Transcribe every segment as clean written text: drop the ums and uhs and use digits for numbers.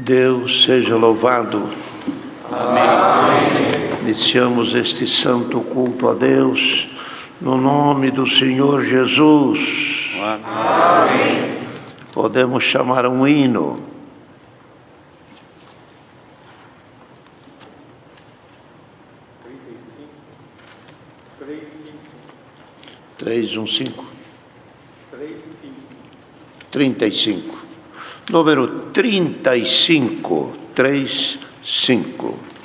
Deus seja louvado. Amém. Iniciamos este santo culto a Deus, no nome do Senhor Jesus. Amém. Podemos chamar um hino. 35. Número 35. 35.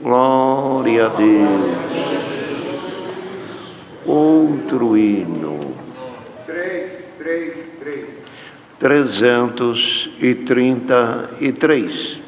Glória a Deus. Outro hino. 333.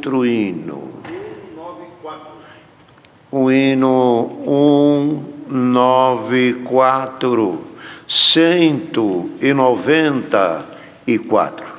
outro hino. O hino 194, 194.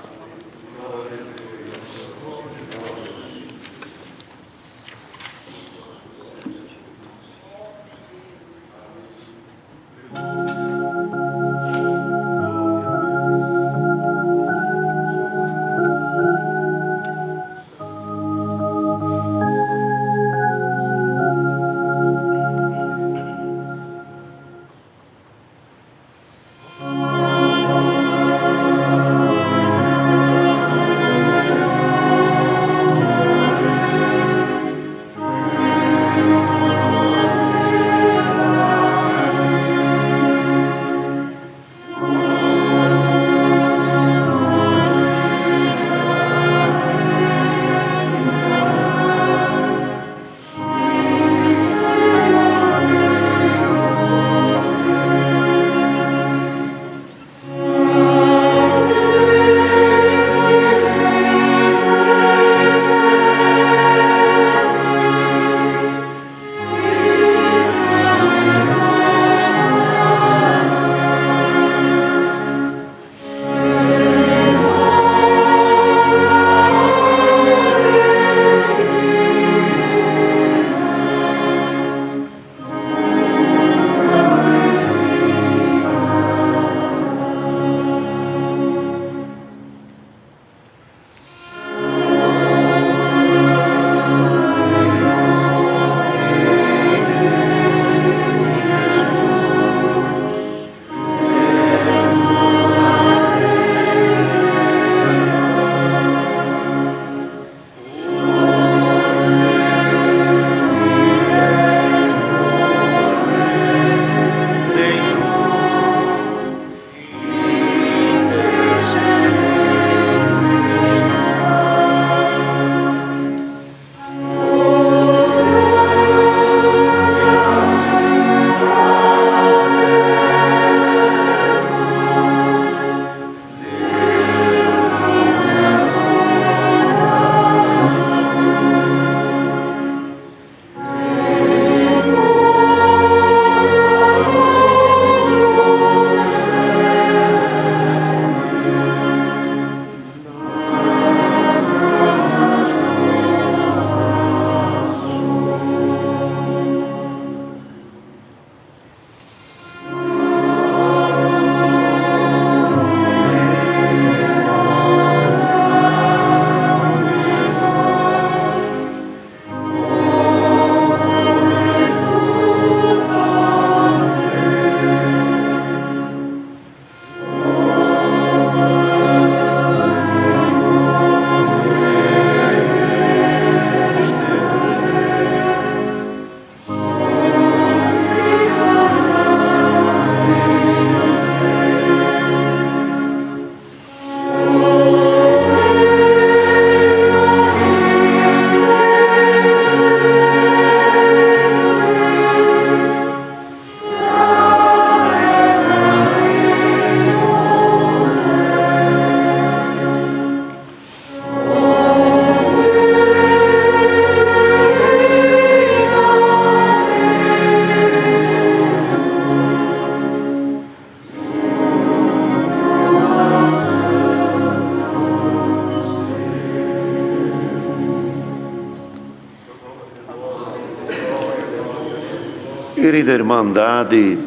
Querida Irmandade,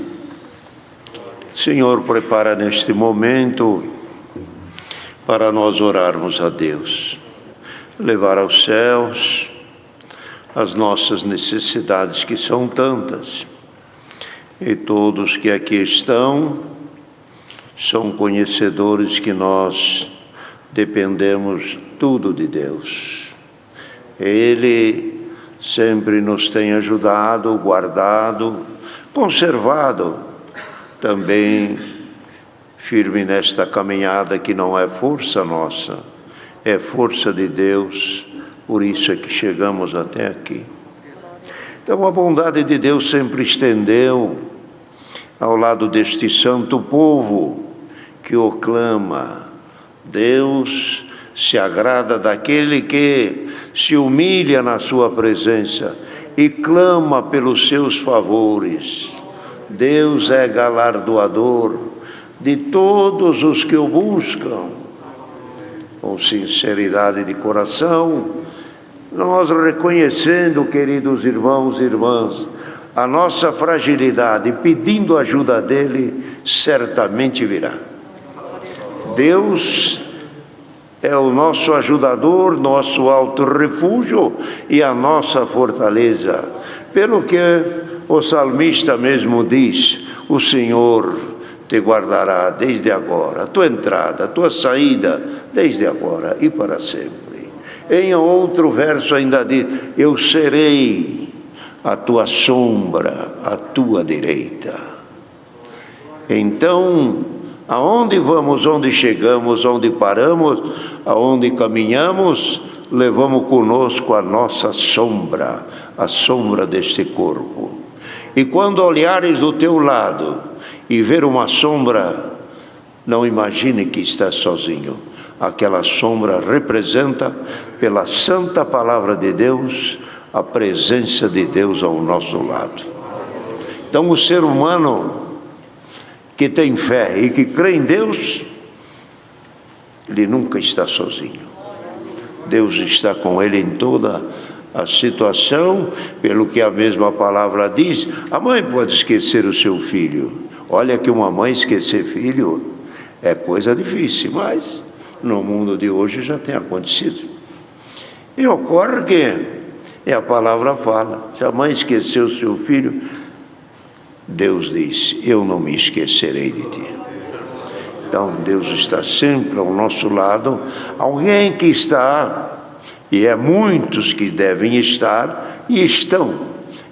Senhor, prepara neste momento para nós orarmos a Deus, levar aos céus as nossas necessidades, que são tantas, e todos que aqui estão são conhecedores que nós dependemos tudo de Deus. Ele sempre nos tem ajudado, guardado, conservado, também firme nesta caminhada que não é força nossa, é força de Deus, por isso é que chegamos até aqui. Então a bondade de Deus sempre estendeu ao lado deste santo povo que o clama. Deus se agrada daquele que se humilha na sua presença e clama pelos seus favores. Deus é galardoador de todos os que o buscam. Com sinceridade de coração, nós reconhecendo, queridos irmãos e irmãs, a nossa fragilidade, pedindo ajuda dele, certamente virá. Deus é o nosso ajudador, nosso alto refúgio e a nossa fortaleza. Pelo que o salmista mesmo diz, o Senhor te guardará desde agora, a tua entrada, a tua saída, desde agora e para sempre. Em outro verso ainda diz, eu serei a tua sombra, à tua direita. Então, aonde vamos, onde chegamos, onde paramos, aonde caminhamos, levamos conosco a nossa sombra, a sombra deste corpo. E quando olhares do teu lado e ver uma sombra, não imagine que está sozinho. Aquela sombra representa, pela santa palavra de Deus, a presença de Deus ao nosso lado. Então, o ser humano que tem fé e que crê em Deus, ele nunca está sozinho. Deus está com ele em toda a situação, pelo que a mesma palavra diz. A mãe pode esquecer o seu filho. Olha que uma mãe esquecer filho é coisa difícil, mas no mundo de hoje já tem acontecido. E ocorre que a palavra fala, se a mãe esqueceu o seu filho, Deus diz, eu não me esquecerei de ti. Então Deus está sempre ao nosso lado. Alguém que está, e é muitos que devem estar, e estão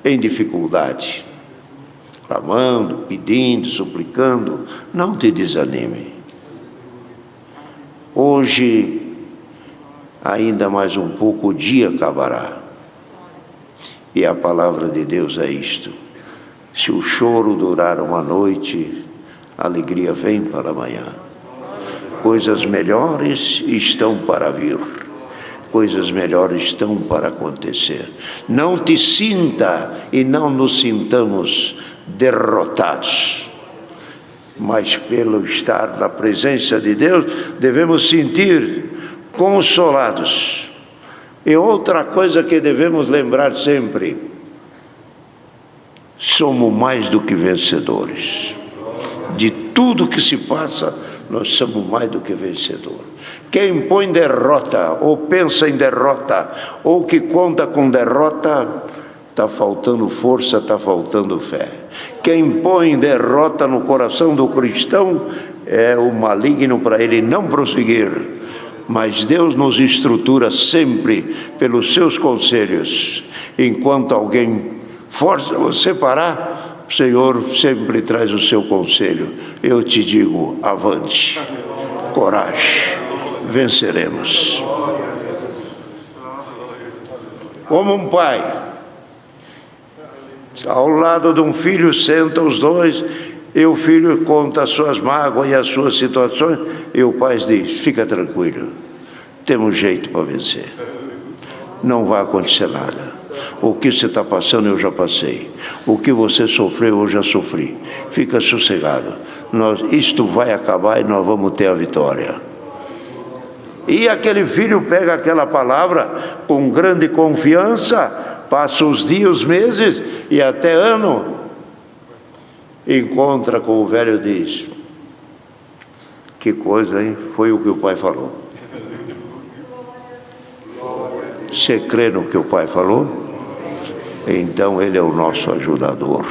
em dificuldade, clamando, pedindo, suplicando, não te desanime. Hoje, ainda mais um pouco, o dia acabará. E a palavra de Deus é isto. Se o choro durar uma noite, a alegria vem para amanhã. Coisas melhores estão para vir. Coisas melhores estão para acontecer. Não te sinta e não nos sintamos derrotados. Mas pelo estar na presença de Deus, devemos sentir consolados. E outra coisa que devemos lembrar sempre, somos mais do que vencedores. De tudo que se passa, nós somos mais do que vencedores. Quem põe derrota, ou pensa em derrota, ou que conta com derrota, está faltando força, está faltando fé. Quem põe derrota no coração do cristão é o maligno para ele não prosseguir. Mas Deus nos estrutura sempre pelos seus conselhos. Enquanto alguém força você parar, o Senhor sempre traz o seu conselho. Eu te digo, avante, coragem, venceremos. Como um pai, ao lado de um filho sentam os dois, e o filho conta as suas mágoas e as suas situações, e o pai diz, fica tranquilo, temos jeito para vencer, não vai acontecer nada. O que você está passando eu já passei, o que você sofreu eu já sofri, fica sossegado, isto vai acabar e nós vamos ter a vitória. E aquele filho pega aquela palavra com grande confiança, passa os dias, os meses e até ano, encontra com o velho e diz, que coisa, hein? Foi o que o pai falou. Você crê no que o pai falou? Então ele é o nosso ajudador.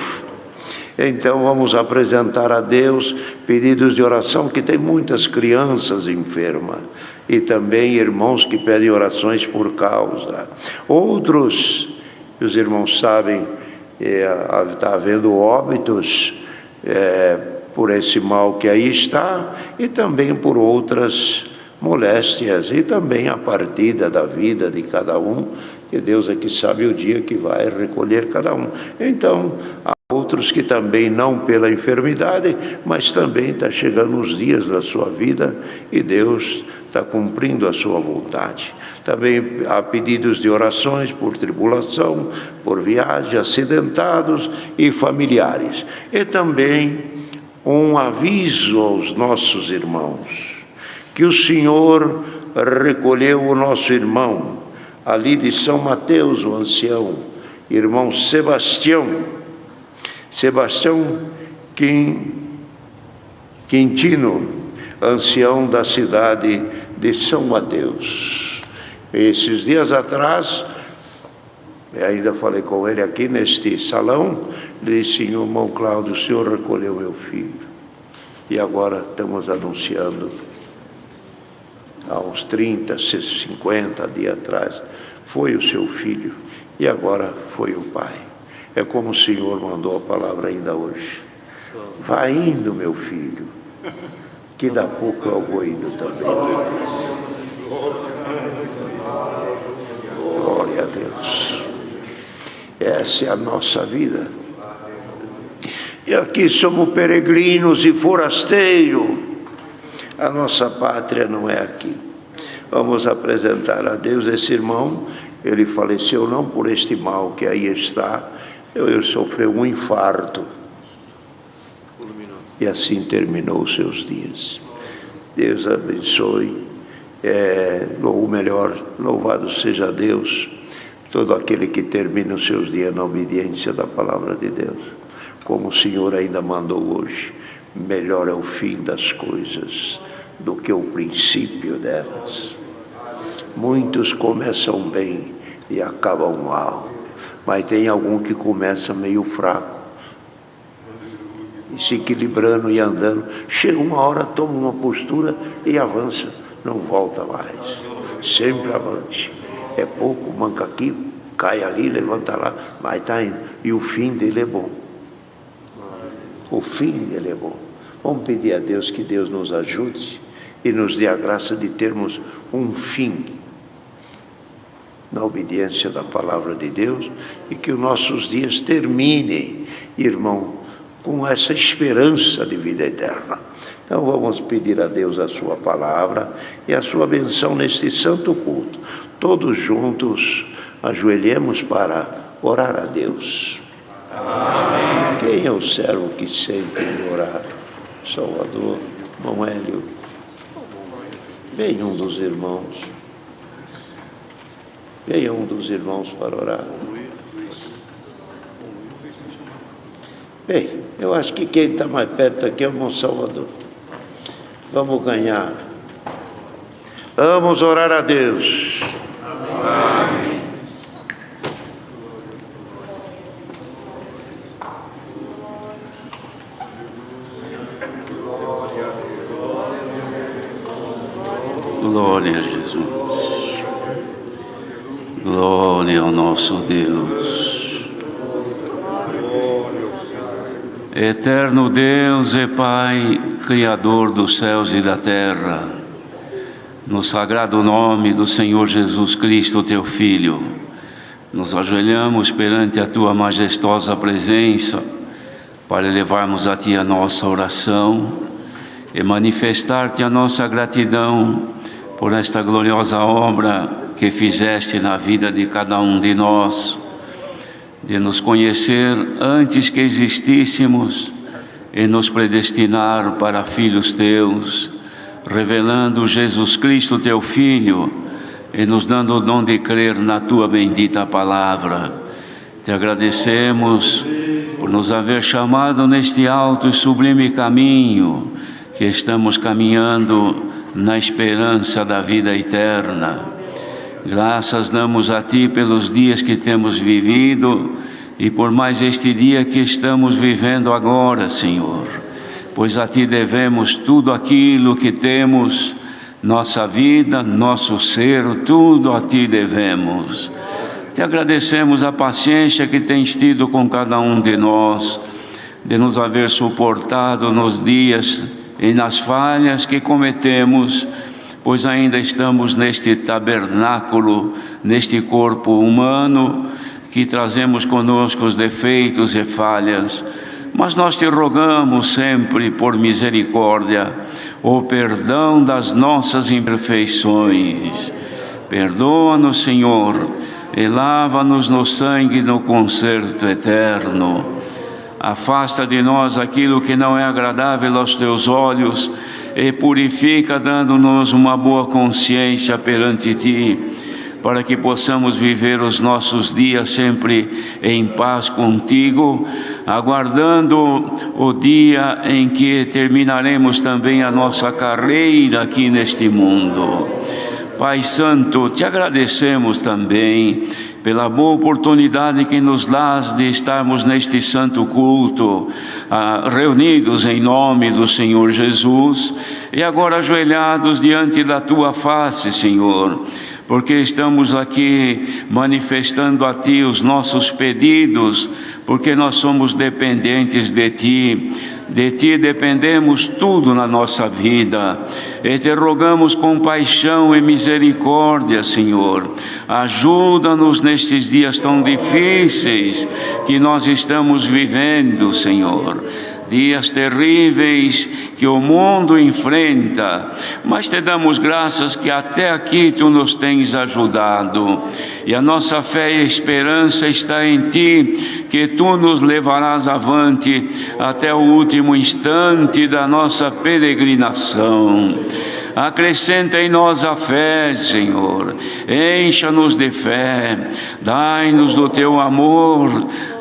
Então vamos apresentar a Deus pedidos de oração, que tem muitas crianças enfermas e também irmãos que pedem orações por causa. Outros, os irmãos sabem, está havendo óbitos por esse mal que aí está, e também por outras moléstias, e também a partida da vida de cada um, E Deus é que sabe o dia que vai recolher cada um. Então, há outros que também não pela enfermidade, mas também está chegando os dias da sua vida e Deus está cumprindo a sua vontade. Também há pedidos de orações por tribulação, por viagem, acidentados e familiares. E também um aviso aos nossos irmãos, que o Senhor recolheu o nosso irmão, ali de São Mateus, o ancião, irmão Sebastião Quintino, ancião da cidade de São Mateus. Esses dias atrás, eu ainda falei com ele aqui neste salão, disse: irmão Cláudio, o senhor recolheu meu filho. E agora estamos anunciando, há uns 30, 50 dias atrás, foi o seu filho e agora foi o pai. É como o Senhor mandou a palavra ainda hoje. Vai indo, meu filho, que daqui a pouco eu vou indo também. Glória a Deus. Essa é a nossa vida. E aqui somos peregrinos e forasteiros. A nossa pátria não é aqui. Vamos apresentar a Deus esse irmão. Ele faleceu não por este mal que aí está. Ele sofreu um infarto. E assim terminou os seus dias. Deus abençoe. Ou melhor, louvado seja Deus, todo aquele que termina os seus dias na obediência da palavra de Deus. Como o Senhor ainda mandou hoje, melhor é o fim das coisas do que o princípio delas. Muitos começam bem e acabam mal, mas tem algum que começa meio fraco, e se equilibrando e andando, chega uma hora, toma uma postura e avança, não volta mais, sempre avante. É pouco, manca aqui, cai ali, levanta lá, mas está indo, e o fim dele é bom. O fim dele é bom. Vamos pedir a Deus que Deus nos ajude e nos dê a graça de termos um fim na obediência da palavra de Deus, e que os nossos dias terminem, irmão, com essa esperança de vida eterna. Então vamos pedir a Deus a sua palavra e a sua benção neste santo culto. Todos juntos ajoelhemos para orar a Deus. Amém. Quem é o servo que sempre orar? Salvador, irmão Hélio. Venha um dos irmãos. Venha um dos irmãos para orar. Bem, eu acho que quem está mais perto aqui é o irmão Salvador. Vamos ganhar. Vamos orar a Deus. Amém. Glória a Jesus. Glória ao nosso Deus. Eterno Deus e Pai, Criador dos céus e da terra, no sagrado nome do Senhor Jesus Cristo, teu Filho, nos ajoelhamos perante a tua majestosa presença para elevarmos a ti a nossa oração e manifestar-te a nossa gratidão por esta gloriosa obra que fizeste na vida de cada um de nós, de nos conhecer antes que existíssemos e nos predestinar para filhos teus, revelando Jesus Cristo, teu Filho, e nos dando o dom de crer na tua bendita palavra. Te agradecemos por nos haver chamado neste alto e sublime caminho que estamos caminhando na esperança da vida eterna. Graças damos a Ti pelos dias que temos vivido e por mais este dia que estamos vivendo agora, Senhor, pois a Ti devemos tudo aquilo que temos, nossa vida, nosso ser, tudo a Ti devemos. Te agradecemos a paciência que tens tido com cada um de nós, de nos haver suportado nos dias e nas falhas que cometemos, pois ainda estamos neste tabernáculo, neste corpo humano, que trazemos conosco os defeitos e falhas, mas nós te rogamos sempre por misericórdia, o perdão das nossas imperfeições. Perdoa-nos, Senhor, e lava-nos no sangue no concerto eterno. Afasta de nós aquilo que não é agradável aos teus olhos e purifica, dando-nos uma boa consciência perante ti, para que possamos viver os nossos dias sempre em paz contigo, aguardando o dia em que terminaremos também a nossa carreira aqui neste mundo. Pai Santo, te agradecemos também pela boa oportunidade que nos dás de estarmos neste santo culto, reunidos em nome do Senhor Jesus, e agora ajoelhados diante da tua face, Senhor, porque estamos aqui manifestando a Ti os nossos pedidos, porque nós somos dependentes de Ti. De Ti dependemos tudo na nossa vida, e Te rogamos compaixão e misericórdia, Senhor. Ajuda-nos nestes dias tão difíceis que nós estamos vivendo, Senhor. Dias terríveis que o mundo enfrenta, mas te damos graças que até aqui tu nos tens ajudado, e a nossa fé e esperança está em ti, que tu nos levarás avante até o último instante da nossa peregrinação. Acrescenta em nós a fé, Senhor, encha-nos de fé, dai-nos do teu amor,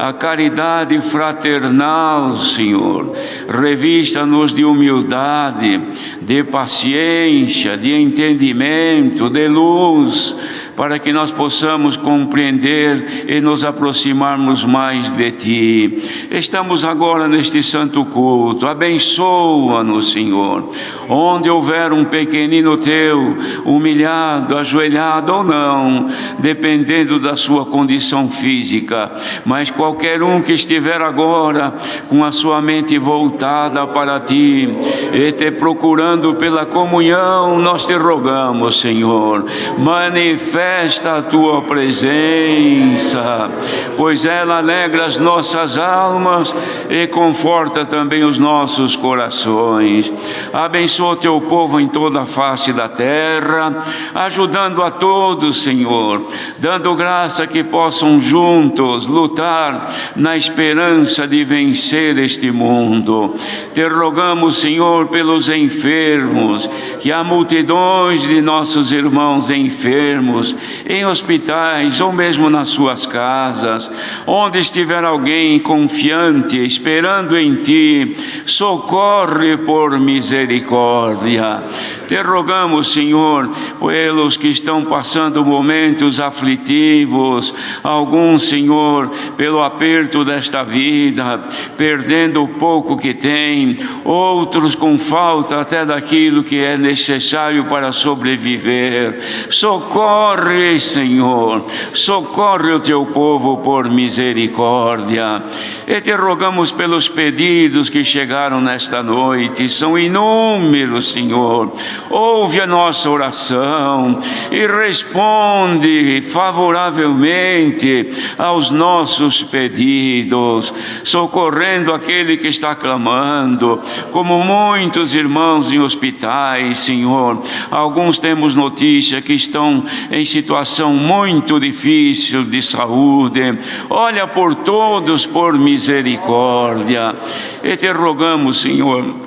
a caridade fraternal, Senhor, revista-nos de humildade, de paciência, de entendimento, de luz, para que nós possamos compreender e nos aproximarmos mais de Ti. Estamos agora neste santo culto, abençoa-nos, Senhor. Onde houver um pequenino Teu, humilhado, ajoelhado ou não, dependendo da sua condição física, mas qualquer um que estiver agora com a sua mente voltada para Ti e Te procurando pela comunhão, nós Te rogamos, Senhor, manifesta a Tua presença, pois ela alegra as nossas almas e conforta também os nossos corações. Abençoa o Teu povo em toda a face da terra, ajudando a todos, Senhor, dando graça que possam juntos lutar na esperança de vencer este mundo. Te rogamos, Senhor, pelos enfermos, que há multidões de nossos irmãos enfermos, em hospitais ou mesmo nas suas casas, onde estiver alguém confiante, esperando em Ti, socorre por misericórdia. Te rogamos, Senhor, pelos que estão passando momentos aflitivos, alguns, Senhor, pelo aperto desta vida, perdendo o pouco que tem, outros com falta até daquilo que é necessário para sobreviver. Socorre, Senhor, socorre o Teu povo por misericórdia. E te rogamos pelos pedidos que chegaram nesta noite, são inúmeros, Senhor. Ouve a nossa oração e responde favoravelmente aos nossos pedidos, socorrendo aquele que está clamando, como muitos irmãos em hospitais, Senhor. Alguns temos notícia que estão em situação muito difícil de saúde. Olha por todos por misericórdia. E te rogamos, Senhor,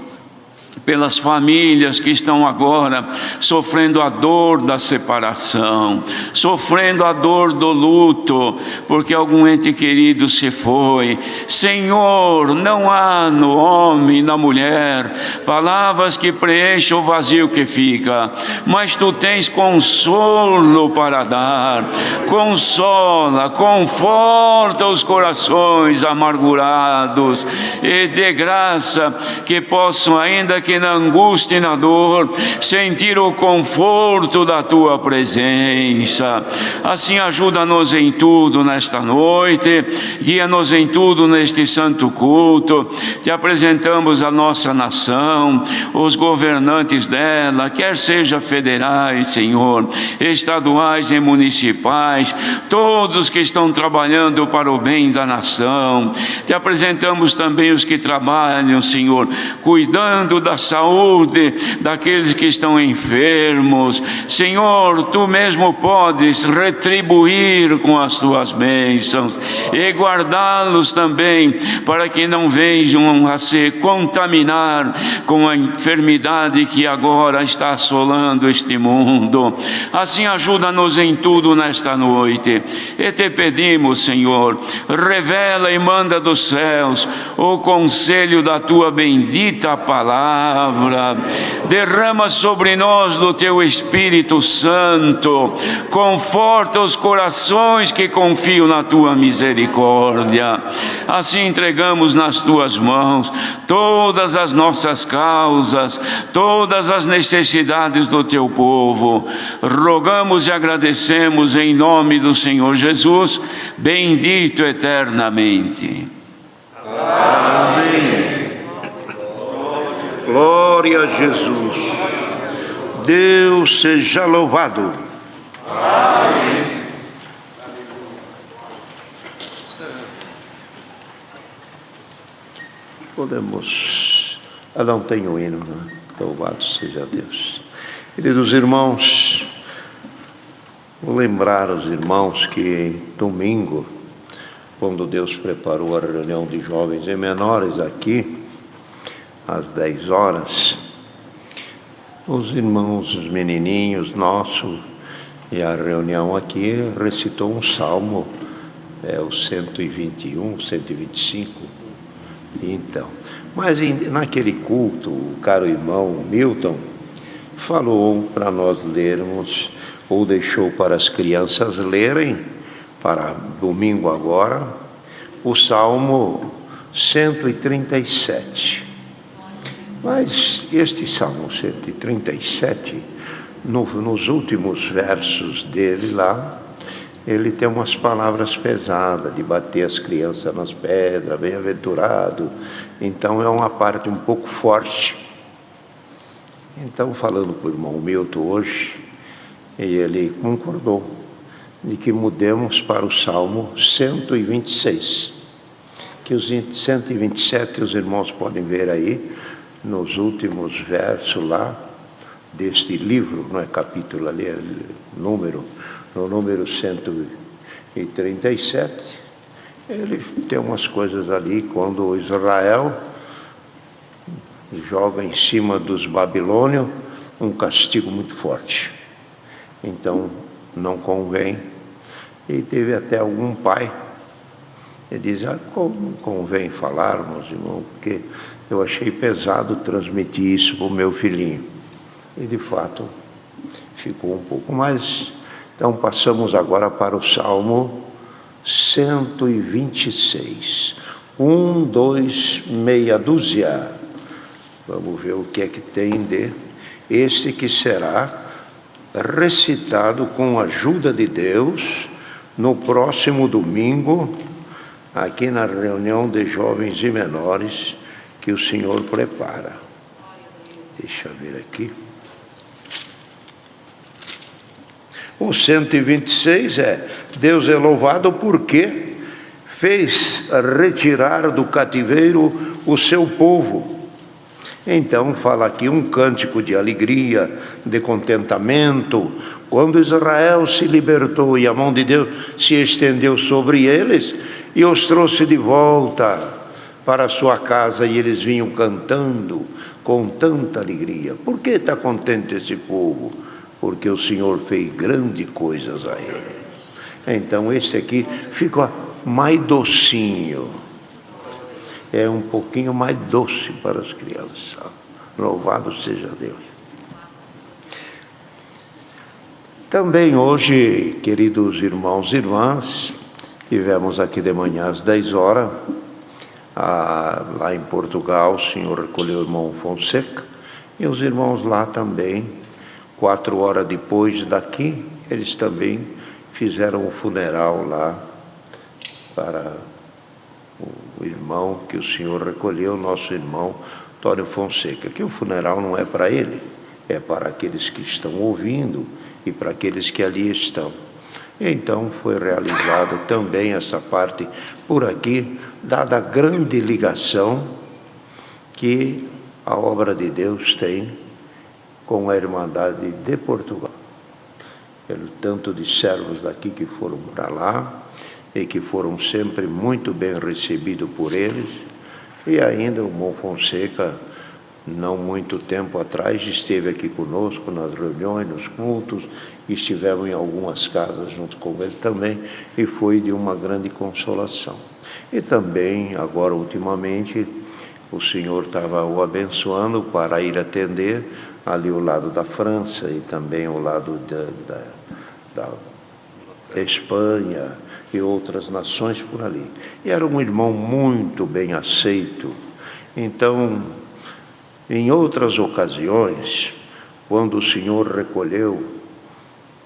pelas famílias que estão agora sofrendo a dor da separação, sofrendo a dor do luto, porque algum ente querido se foi. Senhor, não há no homem e na mulher palavras que preencham o vazio que fica, mas Tu tens consolo para dar. Consola, conforta os corações amargurados e dê graça que possam, ainda que que na angústia e na dor sentir o conforto da Tua presença. Assim ajuda-nos em tudo nesta noite, guia-nos em tudo neste santo culto. Te apresentamos a nossa nação, os governantes dela, quer seja federais, Senhor, estaduais e municipais, todos que estão trabalhando para o bem da nação. Te apresentamos também os que trabalham, Senhor, cuidando da saúde daqueles que estão enfermos. Senhor, Tu mesmo podes retribuir com as Tuas bênçãos e guardá-los também, para que não venham a se contaminar com a enfermidade que agora está assolando este mundo. Assim ajuda-nos em tudo nesta noite. E te pedimos, Senhor, revela e manda dos céus o conselho da Tua bendita palavra. Derrama sobre nós do Teu Espírito Santo, conforta os corações que confiam na Tua misericórdia. Assim entregamos nas Tuas mãos todas as nossas causas, todas as necessidades do Teu povo. Rogamos e agradecemos em nome do Senhor Jesus, bendito eternamente. Amém. Glória a Jesus. Deus seja louvado. Amém. Podemos... não tem o hino, né? Louvado seja Deus. Queridos irmãos, vou lembrar os irmãos que domingo, quando Deus preparou a reunião de jovens e menores aqui, às 10 horas, os irmãos, os menininhos nossos, e a reunião aqui recitou um salmo, o 121, 125. Então, mas naquele culto, o caro irmão Milton falou para nós lermos, ou deixou para as crianças lerem, para domingo agora, o Salmo 137. Mas este Salmo 137, nos últimos versos dele lá, ele tem umas palavras pesadas, de bater as crianças nas pedras, bem-aventurado. Então é uma parte um pouco forte. Então, falando com o irmão Milton hoje, e ele concordou de que mudemos para o Salmo 126, que os 127 os irmãos podem ver aí, nos últimos versos lá, deste livro, não é capítulo ali, é número, no número 137, ele tem umas coisas ali, quando Israel joga em cima dos babilônios um castigo muito forte. Então, não convém. E teve até algum pai que diz, como convém falarmos, irmão, porque eu achei pesado transmitir isso para o meu filhinho. E, de fato, ficou um pouco mais. Então, passamos agora para o Salmo 126. 1, 2, meia dúzia. Vamos ver o que é que tem de... Este que será recitado com a ajuda de Deus no próximo domingo, aqui na reunião de jovens e menores que o Senhor prepara. Deixa eu ver aqui. O 126 é: Deus é louvado porque fez retirar do cativeiro o seu povo. Então fala aqui um cântico de alegria, de contentamento, quando Israel se libertou e a mão de Deus se estendeu sobre eles e os trouxe de volta para a sua casa, e eles vinham cantando com tanta alegria. Por que está contente esse povo? Porque o Senhor fez grandes coisas a ele. Então esse aqui fica mais docinho, é um pouquinho mais doce para as crianças. Louvado seja Deus. Também hoje, queridos irmãos e irmãs, tivemos aqui de manhã às 10 horas, lá em Portugal, o Senhor recolheu o irmão Fonseca, E os irmãos lá também, 4 horas depois daqui, eles também fizeram um funeral lá para o irmão que o senhor recolheu, nosso irmão Antônio Fonseca, que o funeral não é para ele, é para aqueles que estão ouvindo e para aqueles que ali estão. Então foi realizado também essa parte por aqui, dada a grande ligação que a obra de Deus tem com a Irmandade de Portugal. Pelo tanto de servos daqui que foram para lá e que foram sempre muito bem recebidos por eles, e ainda o irmão Fonseca, não muito tempo atrás, esteve aqui conosco nas reuniões, nos cultos, estivemos em algumas casas junto com ele também, e foi de uma grande consolação. E também, agora ultimamente, o Senhor estava o abençoando para ir atender ali ao lado da França e também ao lado da Espanha e outras nações por ali. E era um irmão muito bem aceito. Então, em outras ocasiões, quando o Senhor recolheu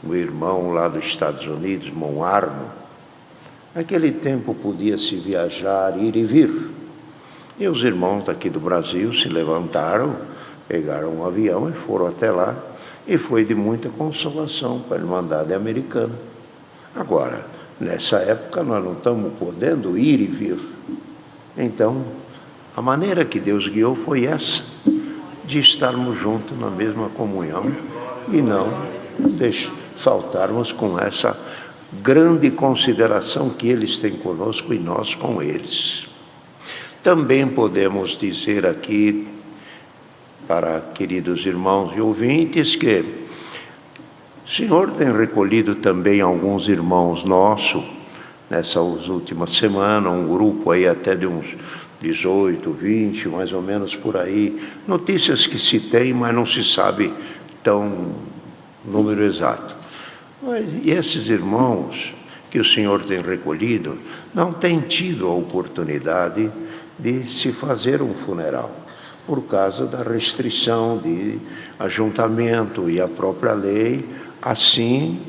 o irmão lá dos Estados Unidos, irmão Arno, naquele tempo podia-se viajar, ir e vir. E os irmãos daqui do Brasil se levantaram, pegaram um avião e foram até lá, e foi de muita consolação para a Irmandade Americana. Agora, nessa época nós não estamos podendo ir e vir. Então, a maneira que Deus guiou foi essa, de estarmos juntos na mesma comunhão e não faltarmos com essa grande consideração que eles têm conosco e nós com eles. Também podemos dizer aqui, para queridos irmãos e ouvintes, que o Senhor tem recolhido também alguns irmãos nossos, nessas últimas semanas, um grupo aí até de uns 18, 20, mais ou menos por aí. Notícias que se tem, mas não se sabe tão número exato. E esses irmãos que o Senhor tem recolhido não têm tido a oportunidade de se fazer um funeral, por causa da restrição de ajuntamento, e a própria lei assim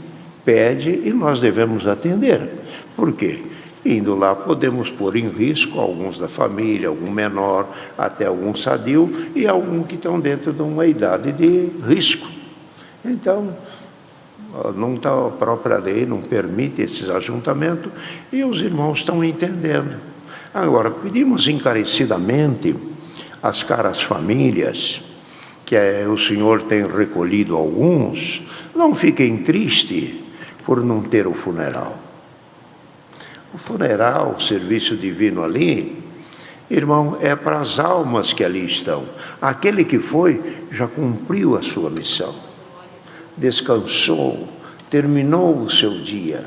pede e nós devemos atender. Por quê? Indo lá podemos pôr em risco alguns da família, algum menor, até algum sadio, e alguns que estão dentro de uma idade de risco. Então, não tá, a própria lei não permite esses ajuntamentos, e os irmãos estão entendendo. Agora, pedimos encarecidamente às caras famílias, que o Senhor tem recolhido alguns, não fiquem tristes por não ter o funeral. O funeral, o serviço divino ali, irmão, é para as almas que ali estão. Aquele que foi, já cumpriu a sua missão. Descansou, terminou o seu dia,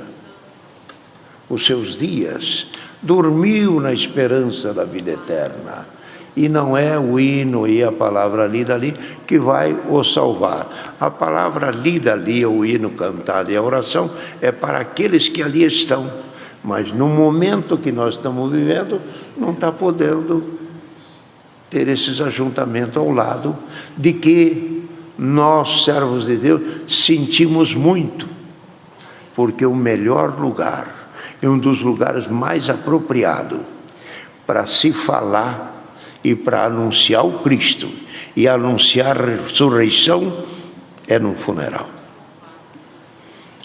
os seus dias, dormiu na esperança da vida eterna. E não é o hino e a palavra lida ali que vai o salvar. A palavra lida ali, o hino cantado e a oração, é para aqueles que ali estão. Mas no momento que nós estamos vivendo, não está podendo ter esses ajuntamentos ao lado, de que nós, servos de Deus, sentimos muito, porque o melhor lugar, e um dos lugares mais apropriados para se falar e para anunciar o Cristo e anunciar a ressurreição é num funeral.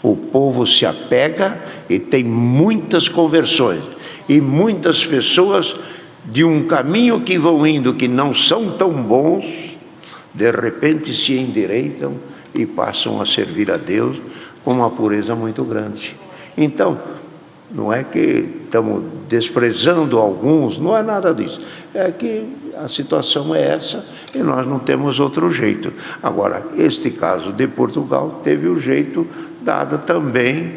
O povo se apega e tem muitas conversões, e muitas pessoas de um caminho que vão indo, que não são tão bons, de repente se endireitam e passam a servir a Deus com uma pureza muito grande. Então, não é que estamos desprezando alguns, não é nada disso. É que a situação é essa e nós não temos outro jeito. Agora, este caso de Portugal teve o jeito dado também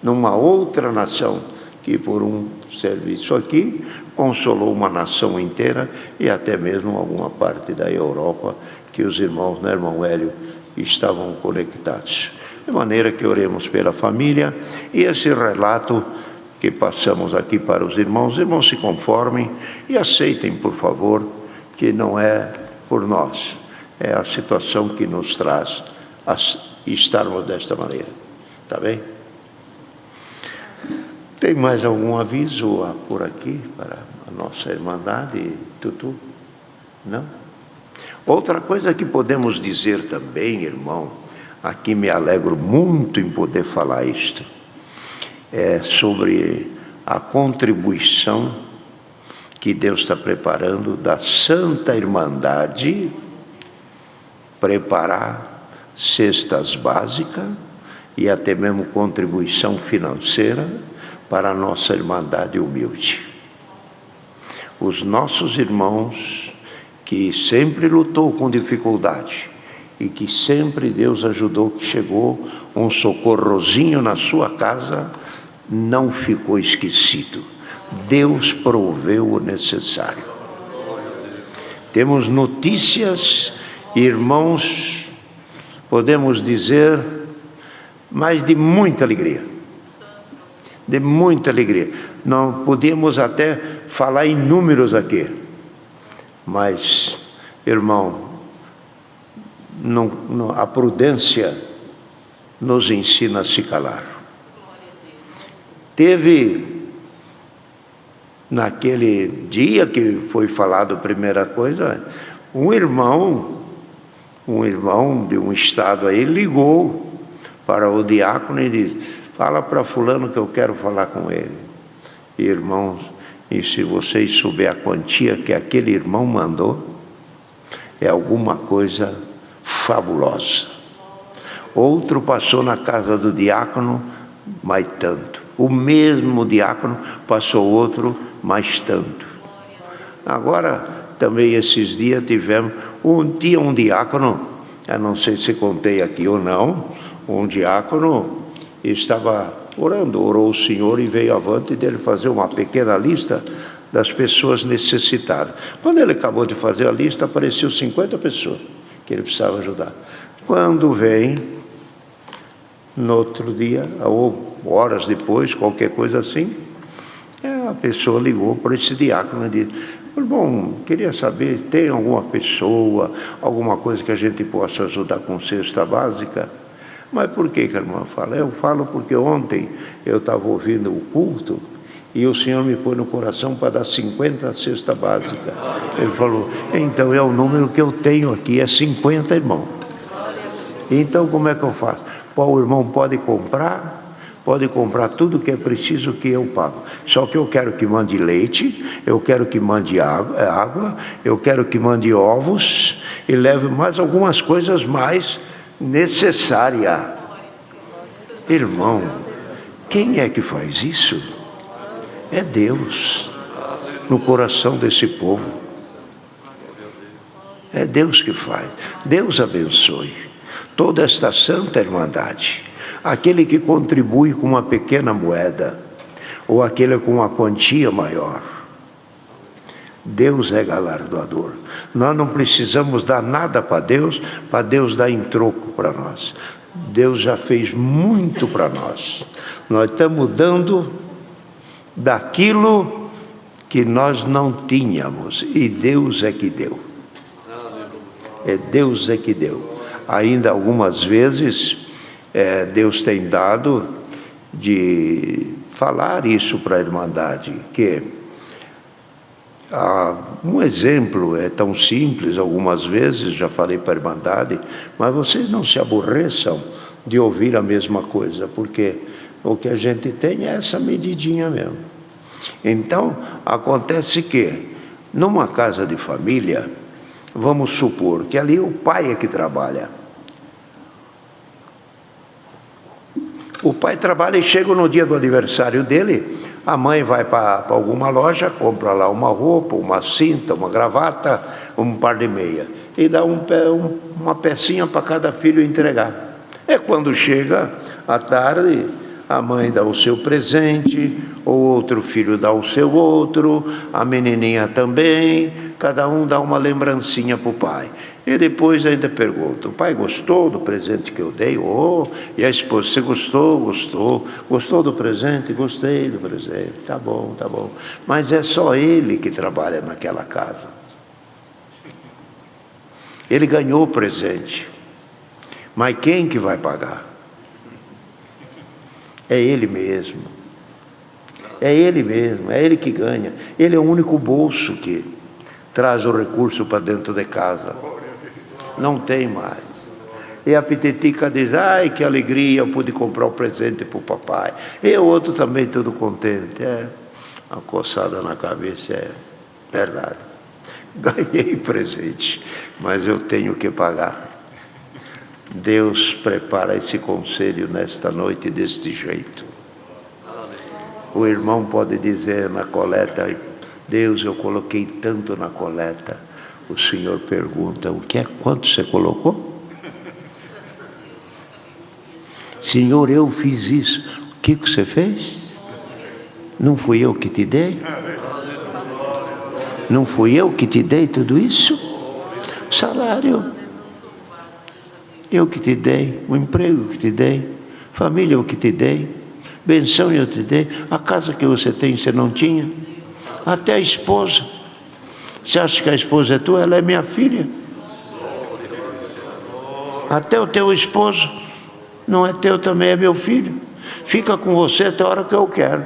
numa outra nação, que por um serviço aqui consolou uma nação inteira e até mesmo alguma parte da Europa, que os irmãos, né, irmão Hélio, estavam conectados. De maneira que oremos pela família, e esse relato que passamos aqui para os irmãos se conformem e aceitem, por favor, que não é por nós, é a situação que nos traz a estarmos desta maneira. Tá bem? Tem mais algum aviso por aqui para a nossa Irmandade, Tutu? Não? Outra coisa que podemos dizer também, irmão, aqui me alegro muito em poder falar isto, é sobre a contribuição que Deus está preparando da Santa Irmandade, preparar cestas básicas e até mesmo contribuição financeira para a nossa Irmandade humilde. Os nossos irmãos que sempre lutou com dificuldade e que sempre Deus ajudou, que chegou um socorrozinho na sua casa, não ficou esquecido. Deus proveu o necessário. Temos notícias, irmãos, podemos dizer, mas de muita alegria. De muita alegria. Não podíamos até falar em números aqui, mas, irmão, a prudência nos ensina a se calar. Teve, naquele dia que foi falado a primeira coisa, um irmão de um estado aí ligou para o diácono e disse: fala para fulano que eu quero falar com ele. Irmãos, e se vocês souberem a quantia que aquele irmão mandou, é alguma coisa fabulosa. Outro passou na casa do diácono, mais tanto. O mesmo diácono passou outro, mais tanto. Agora, também esses dias tivemos, tinha um diácono, eu não sei se contei aqui ou não, um diácono estava orou o Senhor e veio avante dele fazer uma pequena lista das pessoas necessitadas. Quando ele acabou de fazer a lista, apareceu 50 pessoas que ele precisava ajudar. Quando vem, no outro dia, ou horas depois, qualquer coisa assim, a pessoa ligou para esse diácono e disse: bom, queria saber, tem alguma pessoa, alguma coisa que a gente possa ajudar com cesta básica? Mas por que a irmã fala? Eu falo porque ontem eu estava ouvindo o culto e o Senhor me pôs no coração para dar 50 cesta básica. Ele falou: então é o número que eu tenho aqui, é 50, irmão. Então como é que eu faço? O irmão pode comprar tudo que é preciso que eu pago. Só que eu quero que mande leite, eu quero que mande água, eu quero que mande ovos e leve mais algumas coisas mais necessárias. Irmão, quem é que faz isso? É Deus no coração desse povo. É Deus que faz. Deus abençoe toda esta santa irmandade. Aquele que contribui com uma pequena moeda, ou aquele com uma quantia maior, Deus é galardoador. Nós não precisamos dar nada para Deus dar em troco para nós. Deus já fez muito para nós. Nós estamos dando daquilo que nós não tínhamos, e Deus é que deu. É Deus é que deu. Ainda algumas vezes Deus tem dado de falar isso para a Irmandade, que um exemplo é tão simples, algumas vezes já falei para a Irmandade, mas vocês não se aborreçam de ouvir a mesma coisa, porque o que a gente tem é essa medidinha mesmo. Então, acontece que, numa casa de família, vamos supor que ali o pai é que trabalha. O pai trabalha e chega no dia do aniversário dele, a mãe vai para alguma loja, compra lá uma roupa, uma cinta, uma gravata, um par de meia, e dá uma pecinha para cada filho entregar. É quando chega à tarde, a mãe dá o seu presente, o outro filho dá o seu outro, a menininha também, cada um dá uma lembrancinha para o pai. E depois ainda pergunta: o pai gostou do presente que eu dei? E a esposa: você gostou? Gostou. Gostou do presente? Gostei do presente. Tá bom, tá bom. Mas é só ele que trabalha naquela casa. Ele ganhou o presente. Mas quem que vai pagar? É ele mesmo. É ele mesmo, é ele que ganha. Ele é o único bolso que traz o recurso para dentro de casa. Não tem mais. E a Pititica diz, ai que alegria, eu pude comprar o presente para o papai. E o outro também todo contente. É, uma coçada na cabeça, é verdade. Ganhei presente, mas eu tenho que pagar. Deus prepara esse conselho nesta noite deste jeito. O irmão pode dizer na coleta, Deus, eu coloquei tanto na coleta. O Senhor pergunta, o que é? Quanto você colocou? Senhor, eu fiz isso. O que você fez? Não fui eu que te dei? Não fui eu que te dei tudo isso? Salário, eu que te dei. O emprego que te dei. Família, eu que te dei. Benção eu te dei. A casa que você tem, você não tinha? Até a esposa. Você acha que a esposa é tua? Ela é minha filha. Até o teu esposo não é teu, também é meu filho. Fica com você até a hora que eu quero.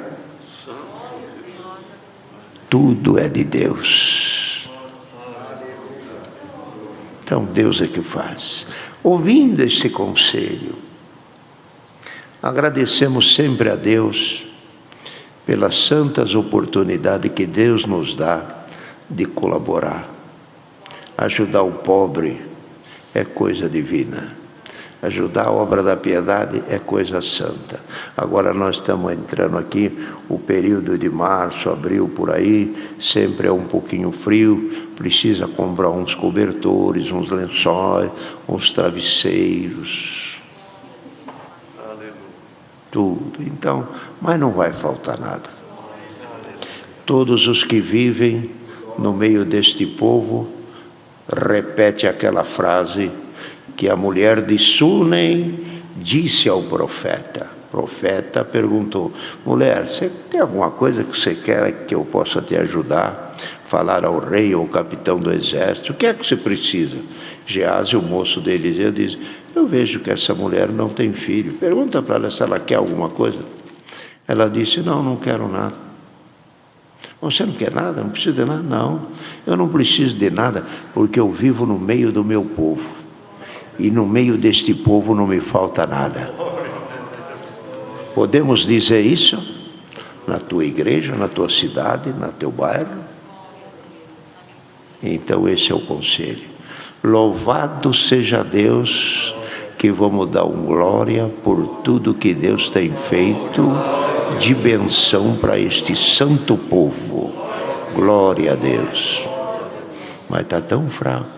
Tudo é de Deus. Então Deus é que faz. Ouvindo esse conselho, agradecemos sempre a Deus pelas santas oportunidades que Deus nos dá de colaborar. Ajudar o pobre é coisa divina. Ajudar a obra da piedade é coisa santa. Agora nós estamos entrando aqui, o período de março, abril, por aí, sempre é um pouquinho frio, precisa comprar uns cobertores, uns lençóis, uns travesseiros. Tudo. Então, mas não vai faltar nada. Todos os que vivem no meio deste povo, repete aquela frase que a mulher de Sunem disse ao profeta. O profeta perguntou, mulher, você tem alguma coisa que você quer que eu possa te ajudar? Falar ao rei ou ao capitão do exército, o que é que você precisa? Geazi, o moço de Eliseu, diz, eu vejo que essa mulher não tem filho. Pergunta para ela se ela quer alguma coisa. Ela disse, não quero nada. Você não quer nada? Não precisa de nada? Não, eu não preciso de nada, porque eu vivo no meio do meu povo. E no meio deste povo não me falta nada. Podemos dizer isso? Na tua igreja, na tua cidade, no teu bairro? Então esse é o conselho. Louvado seja Deus, que vamos dar glória por tudo que Deus tem feito de benção para este santo povo. Glória a Deus. Mas está tão fraco.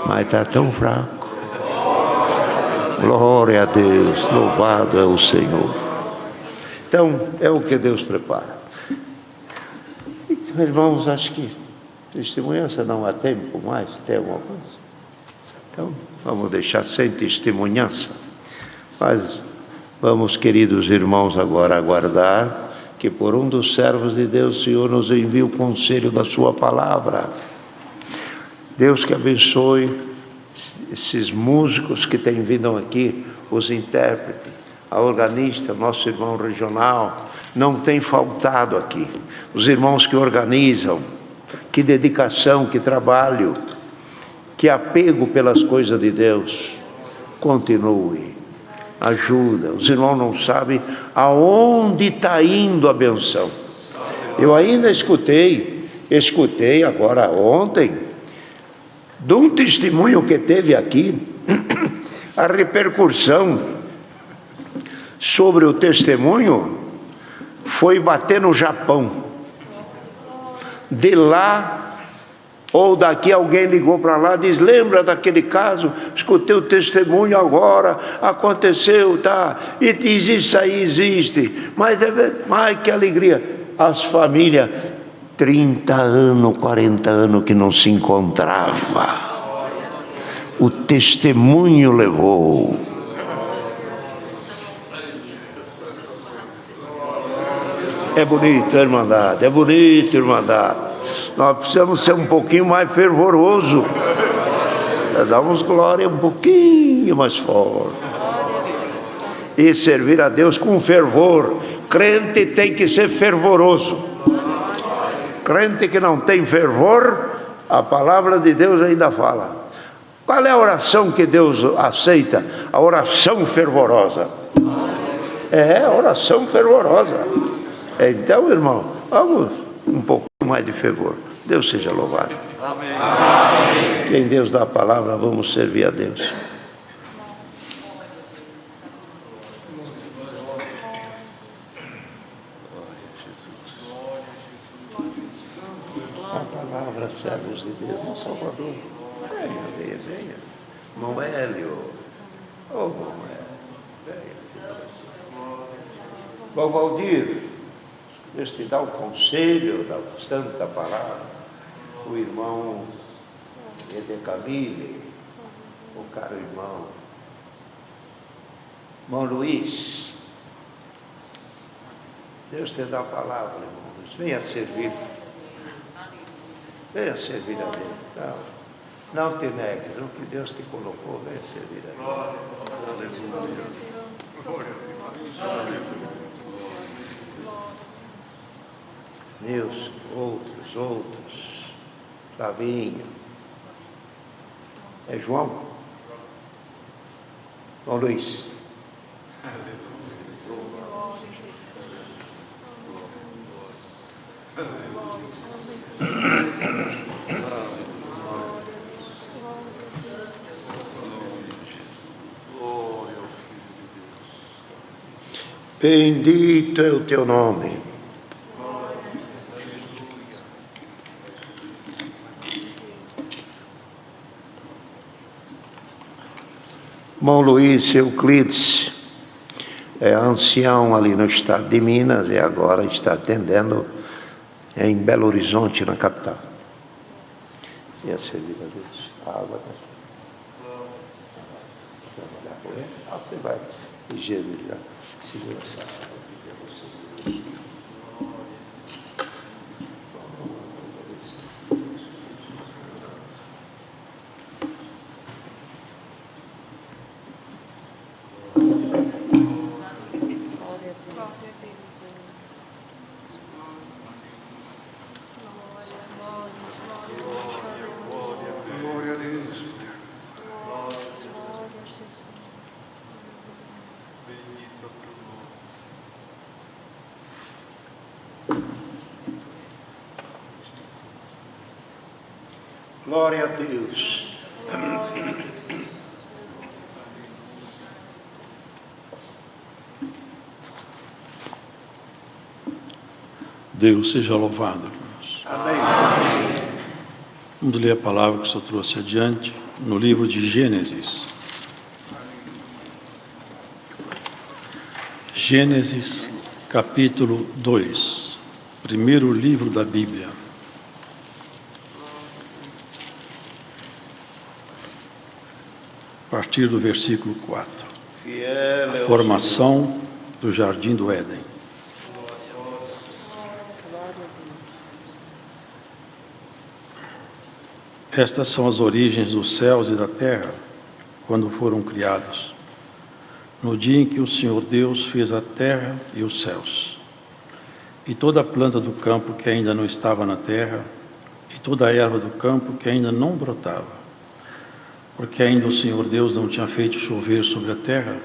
Mas está tão fraco. Glória a Deus, louvado é o Senhor. Então, é o que Deus prepara. Então, irmãos, acho que testemunhança não há tempo mais, tem alguma coisa? Então, vamos deixar sem testemunhança. Mas vamos, queridos irmãos, agora aguardar que por um dos servos de Deus, o Senhor nos envie o conselho da sua palavra. Deus que abençoe esses músicos que têm vindo aqui, os intérpretes, a organista, nosso irmão regional, não tem faltado aqui. Os irmãos que organizam, que dedicação, que trabalho, que apego pelas coisas de Deus. Continue, ajuda. Os irmãos não sabem aonde está indo a benção. Eu ainda escutei agora ontem, de um testemunho que teve aqui, a repercussão sobre o testemunho foi bater no Japão. De lá, ou daqui alguém ligou para lá, diz, lembra daquele caso? Escutei o testemunho agora, aconteceu, tá? E diz, isso aí existe. Mas é verdade, ai que alegria. As famílias, 30 anos, 40 anos que não se encontrava. O testemunho levou. É bonito, irmandade, é bonito, irmandade. Nós precisamos ser um pouquinho mais fervoroso. Damos glória um pouquinho mais forte. E servir a Deus com fervor. Crente tem que ser fervoroso. Crente que não tem fervor, a palavra de Deus ainda fala. Qual é a oração que Deus aceita? A oração fervorosa. É, oração fervorosa. Então, irmão, vamos um pouco mais de fervor. Deus seja louvado. Amém. Quem Deus dá a palavra, vamos servir a Deus. A palavra, servos de Deus, no Salvador. Venha, venha. Irmão Hélio. Oh, irmão Hélio. Venha. Bom, Valdir, Deus te dá o conselho da santa palavra. O irmão Edecamile, o caro irmão. Irmão Luiz, Deus te dá a palavra, irmão Luiz. Venha servir. Venha servir a Deus. Não te negues. O que Deus te colocou, venha servir a Deus. Meus, outros. Flavinho. É João? João Luiz. Bendito é o teu nome. Irmão Luiz Euclides é ancião ali no estado de Minas e agora está atendendo em Belo Horizonte, na capital. E a servir a Deus. A água está aqui. Trabalhar com ele. Você vai higienizar. Segura essa água para você. Glória a Deus. Deus seja louvado, irmãos. Amém. Vamos ler a palavra que o Senhor trouxe adiante no livro de Gênesis. Gênesis, capítulo 2, primeiro livro da Bíblia. A partir do versículo 4. A formação do Jardim do Éden. Estas são as origens dos céus e da terra, quando foram criados, no dia em que o Senhor Deus fez a terra e os céus, e toda a planta do campo que ainda não estava na terra, e toda a erva do campo que ainda não brotava, porque ainda o Senhor Deus não tinha feito chover sobre a terra,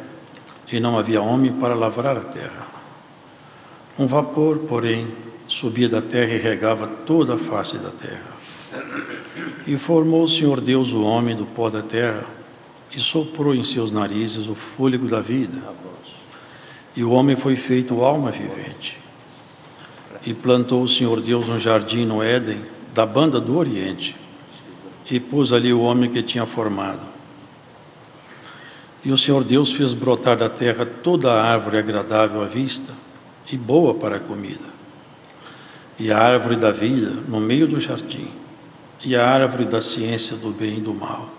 e não havia homem para lavrar a terra. Um vapor, porém, subia da terra e regava toda a face da terra. E formou o Senhor Deus o homem do pó da terra, e soprou em seus narizes o fôlego da vida. E o homem foi feito alma vivente. E plantou o Senhor Deus um jardim no Éden, da banda do Oriente, e pôs ali o homem que tinha formado. E o Senhor Deus fez brotar da terra toda a árvore agradável à vista e boa para a comida, e a árvore da vida no meio do jardim, e a árvore da ciência do bem e do mal.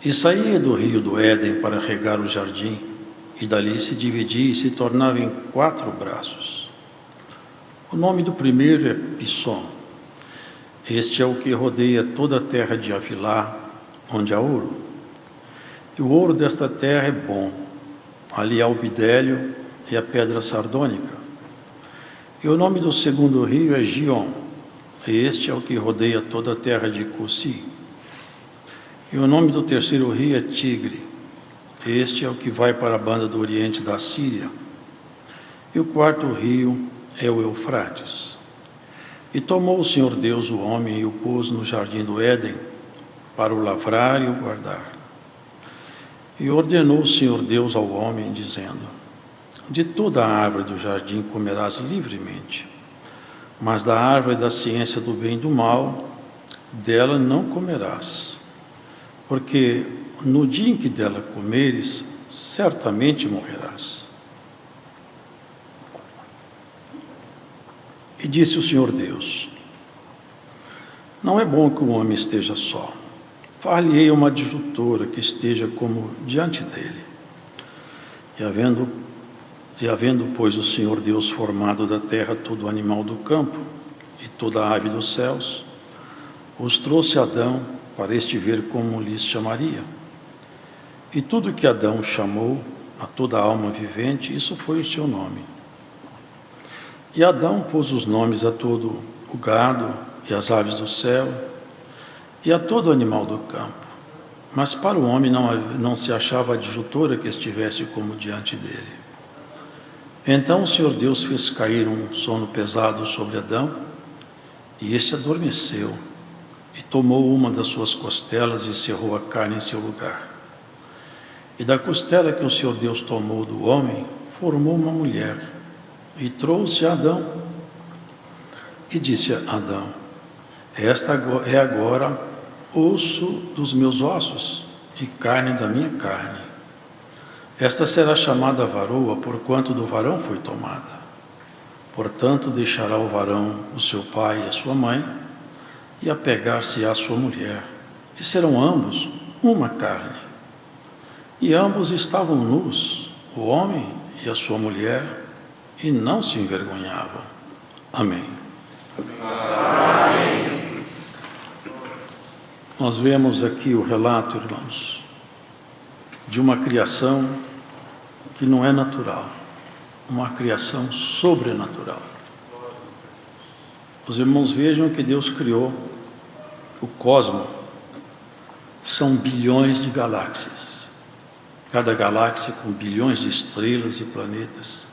E saía do rio do Éden para regar o jardim, e dali se dividia e se tornava em 4 braços. O nome do primeiro é Pisson, Este é o que rodeia toda a terra de Avilá, onde há ouro. E o ouro desta terra é bom. Ali há o bidélio e a pedra sardônica. E o nome do segundo rio é Gion. E este é o que rodeia toda a terra de Cussi. E o nome do terceiro rio é Tigre. Este é o que vai para a banda do oriente da Síria. E o quarto rio é o Eufrates. E tomou o Senhor Deus o homem e o pôs no jardim do Éden, para o lavrar e o guardar. E ordenou o Senhor Deus ao homem, dizendo: de toda a árvore do jardim comerás livremente, mas da árvore da ciência do bem e do mal, dela não comerás, porque no dia em que dela comeres, certamente morrerás. E disse o Senhor Deus: não é bom que o homem esteja só. Far-lhe-ei uma adjutora que esteja como diante dele. E havendo, pois, o Senhor Deus formado da terra todo animal do campo e toda a ave dos céus, os trouxe a Adão para este ver como lhes chamaria. E tudo que Adão chamou a toda a alma vivente, isso foi o seu nome. E Adão pôs os nomes a todo o gado e as aves do céu e a todo animal do campo. Mas para o homem não se achava adjutora que estivesse como diante dele. Então o Senhor Deus fez cair um sono pesado sobre Adão, e este adormeceu, e tomou uma das suas costelas e cerrou a carne em seu lugar. E da costela que o Senhor Deus tomou do homem, formou uma mulher, e trouxe a Adão. E disse a Adão: esta é agora osso dos meus ossos e carne da minha carne. Esta será chamada varoa, porquanto do varão foi tomada. Portanto, deixará o varão o seu pai e a sua mãe, e apegar-se à sua mulher, e serão ambos uma carne. E ambos estavam nus, o homem e a sua mulher, e não se envergonhavam. Amém. Amém. Nós vemos aqui o relato, irmãos, de uma criação que não é natural, uma criação sobrenatural. Os irmãos vejam que Deus criou o cosmos, são bilhões de galáxias, cada galáxia com bilhões de estrelas e planetas.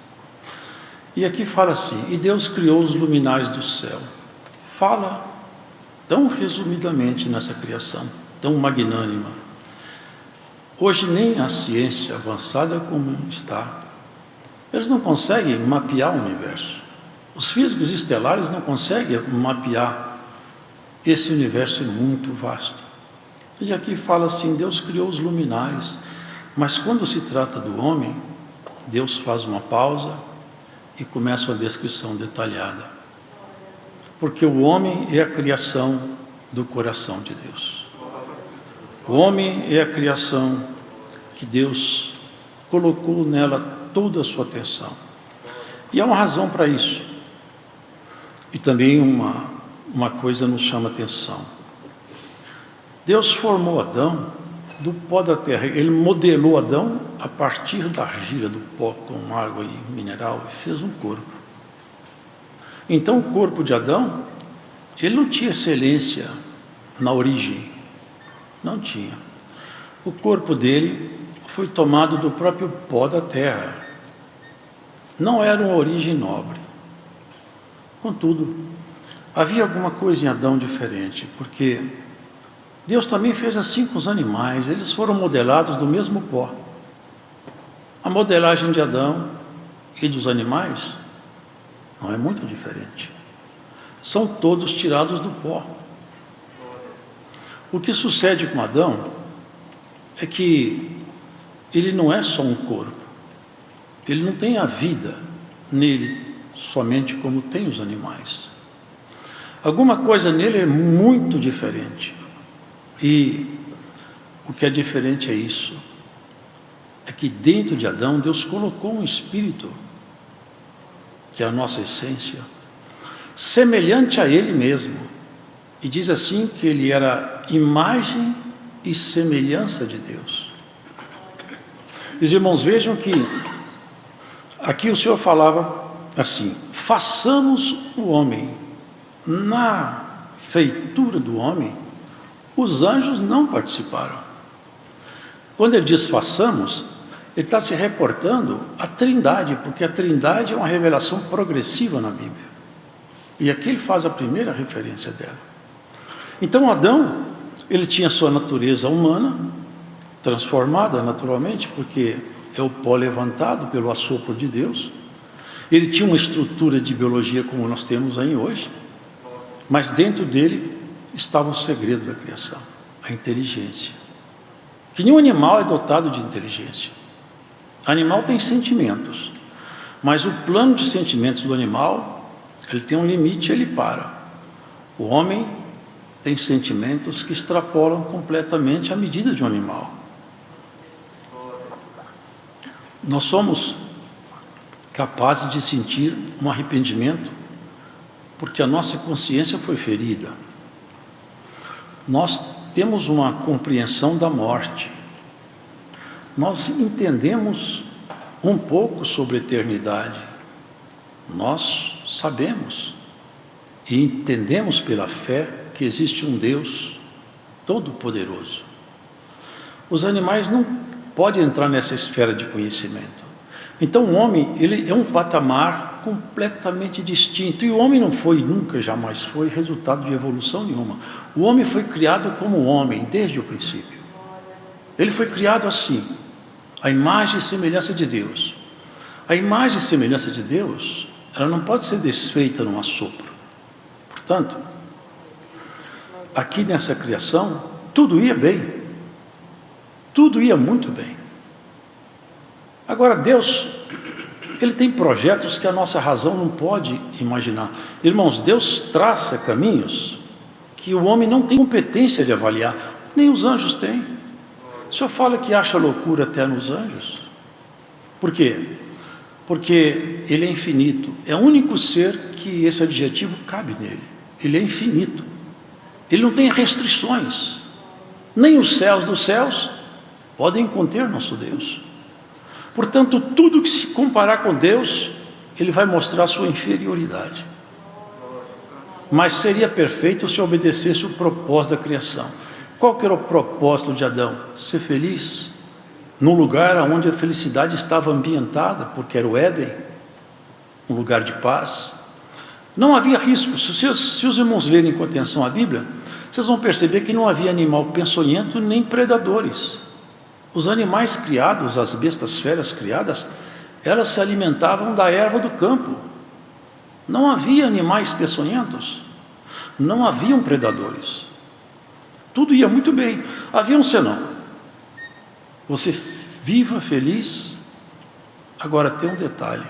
E aqui fala assim: e Deus criou os luminares do céu. Fala tão resumidamente nessa criação, tão magnânima. Hoje nem a ciência avançada como está, eles não conseguem mapear o universo. Os físicos estelares não conseguem mapear esse universo muito vasto. E aqui fala assim: Deus criou os luminares, mas quando se trata do homem, Deus faz uma pausa e começa uma descrição detalhada. Porque o homem é a criação do coração de Deus. O homem é a criação que Deus colocou nela toda a sua atenção. E há uma razão para isso. E também uma coisa nos chama a atenção. Deus formou Adão do pó da terra. Ele modelou Adão a partir da argila, do pó com água e mineral, e fez um corpo. Então o corpo de Adão, ele não tinha excelência na origem, não tinha. O corpo dele foi tomado do próprio pó da terra. Não era uma origem nobre. Contudo, havia alguma coisa em Adão diferente, porque Deus também fez assim com os animais, eles foram modelados do mesmo pó. A modelagem de Adão e dos animais não é muito diferente. São todos tirados do pó. O que sucede com Adão é que ele não é só um corpo. Ele não tem a vida nele somente como tem os animais. Alguma coisa nele é muito diferente. E o que é diferente é isso. É que dentro de Adão, Deus colocou um espírito, que é a nossa essência, semelhante a ele mesmo. E diz assim que ele era imagem e semelhança de Deus. Os irmãos, vejam que aqui o Senhor falava assim: façamos o homem. Na feitura do homem, os anjos não participaram. Quando ele diz façamos, ele está se reportando à Trindade, porque a Trindade é uma revelação progressiva na Bíblia. E aqui ele faz a primeira referência dela. Então Adão, ele tinha sua natureza humana, transformada naturalmente, porque é o pó levantado pelo assopro de Deus. Ele tinha uma estrutura de biologia como nós temos aí hoje, mas dentro dele estava o segredo da criação, a inteligência. Que nenhum animal é dotado de inteligência. Animal tem sentimentos, mas o plano de sentimentos do animal, ele tem um limite, ele para. O homem tem sentimentos que extrapolam completamente a medida de um animal. Nós somos capazes de sentir um arrependimento porque a nossa consciência foi ferida. Nós temos uma compreensão da morte. Nós entendemos um pouco sobre a eternidade. Nós sabemos e entendemos pela fé que existe um Deus todo-poderoso. Os animais não podem entrar nessa esfera de conhecimento. Então o homem, ele é um patamar completamente distinto. E o homem não foi, nunca, jamais foi resultado de evolução nenhuma. O homem foi criado como homem desde o princípio. Ele foi criado assim, a imagem e semelhança de Deus. A imagem e semelhança de Deus, ela não pode ser desfeita num assopro. Portanto, aqui nessa criação, tudo ia bem. Tudo ia muito bem. Agora, Deus, Ele tem projetos que a nossa razão não pode imaginar. Irmãos, Deus traça caminhos que o homem não tem competência de avaliar, nem os anjos têm. O Senhor fala que acha loucura até nos anjos. Por quê? Porque Ele é infinito. É o único ser que esse adjetivo cabe nele. Ele é infinito. Ele não tem restrições. Nem os céus dos céus podem conter nosso Deus. Portanto, tudo que se comparar com Deus, Ele vai mostrar sua inferioridade. Mas seria perfeito se obedecesse o propósito da criação. Qual que era o propósito de Adão? Ser feliz no lugar onde a felicidade estava ambientada, porque era o Éden, um lugar de paz. Não havia risco. Se os irmãos lerem com atenção a Bíblia, vocês vão perceber que não havia animal peçonhento nem predadores. Os animais criados, as bestas feras criadas, elas se alimentavam da erva do campo. Não havia animais peçonhentos, não haviam predadores. Tudo ia muito bem. Havia um senão. Você viva feliz. Agora tem um detalhe.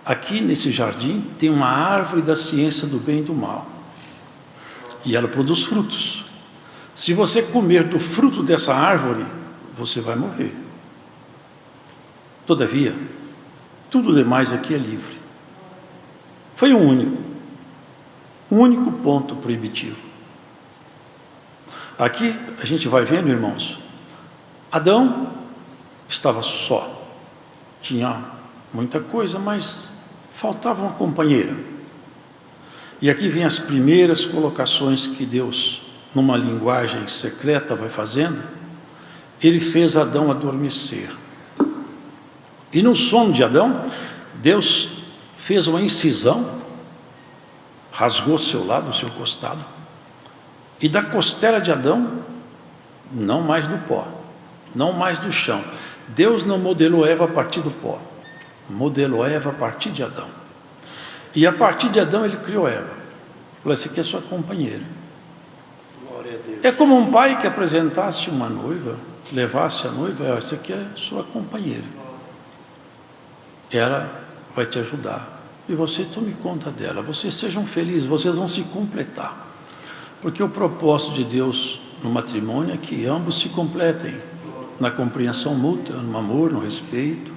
Aqui nesse jardim tem uma árvore da ciência do bem e do mal. E ela produz frutos. Se você comer do fruto dessa árvore, você vai morrer. Todavia, tudo demais aqui é livre. Foi um único ponto proibitivo. Aqui a gente vai vendo, irmãos, Adão estava só. Tinha muita coisa, mas faltava uma companheira. E aqui vem as primeiras colocações que Deus, numa linguagem secreta, vai fazendo. Ele fez Adão adormecer. E no sono de Adão, Deus fez uma incisão, rasgou seu lado, o seu costado, e da costela de Adão, não mais do pó, não mais do chão. Deus não modelou Eva a partir do pó, modelou Eva a partir de Adão. E a partir de Adão ele criou Eva. Falou, essa aqui é sua companheira. É como um pai que apresentasse uma noiva, levasse a noiva, essa aqui é sua companheira. Ela vai te ajudar. E você tome conta dela. Vocês sejam felizes, vocês vão se completar. Porque o propósito de Deus no matrimônio é que ambos se completem. Na compreensão mútua, no amor, no respeito,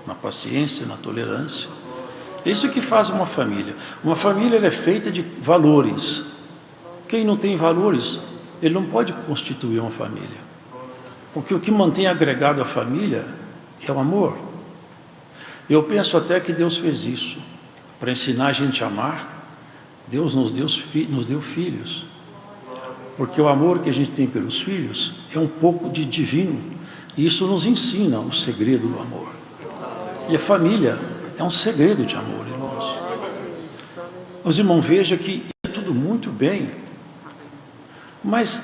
na paciência, na tolerância. Isso que faz uma família. Uma família é feita de valores. Quem não tem valores, ele não pode constituir uma família. Porque o que mantém agregado a família é o amor. Eu penso até que Deus fez isso. Para ensinar a gente a amar, Deus nos deu filhos. Porque o amor que a gente tem pelos filhos é um pouco de divino. E isso nos ensina o segredo do amor. E a família é um segredo de amor, irmãos. Os irmãos, vejam que é tudo muito bem, mas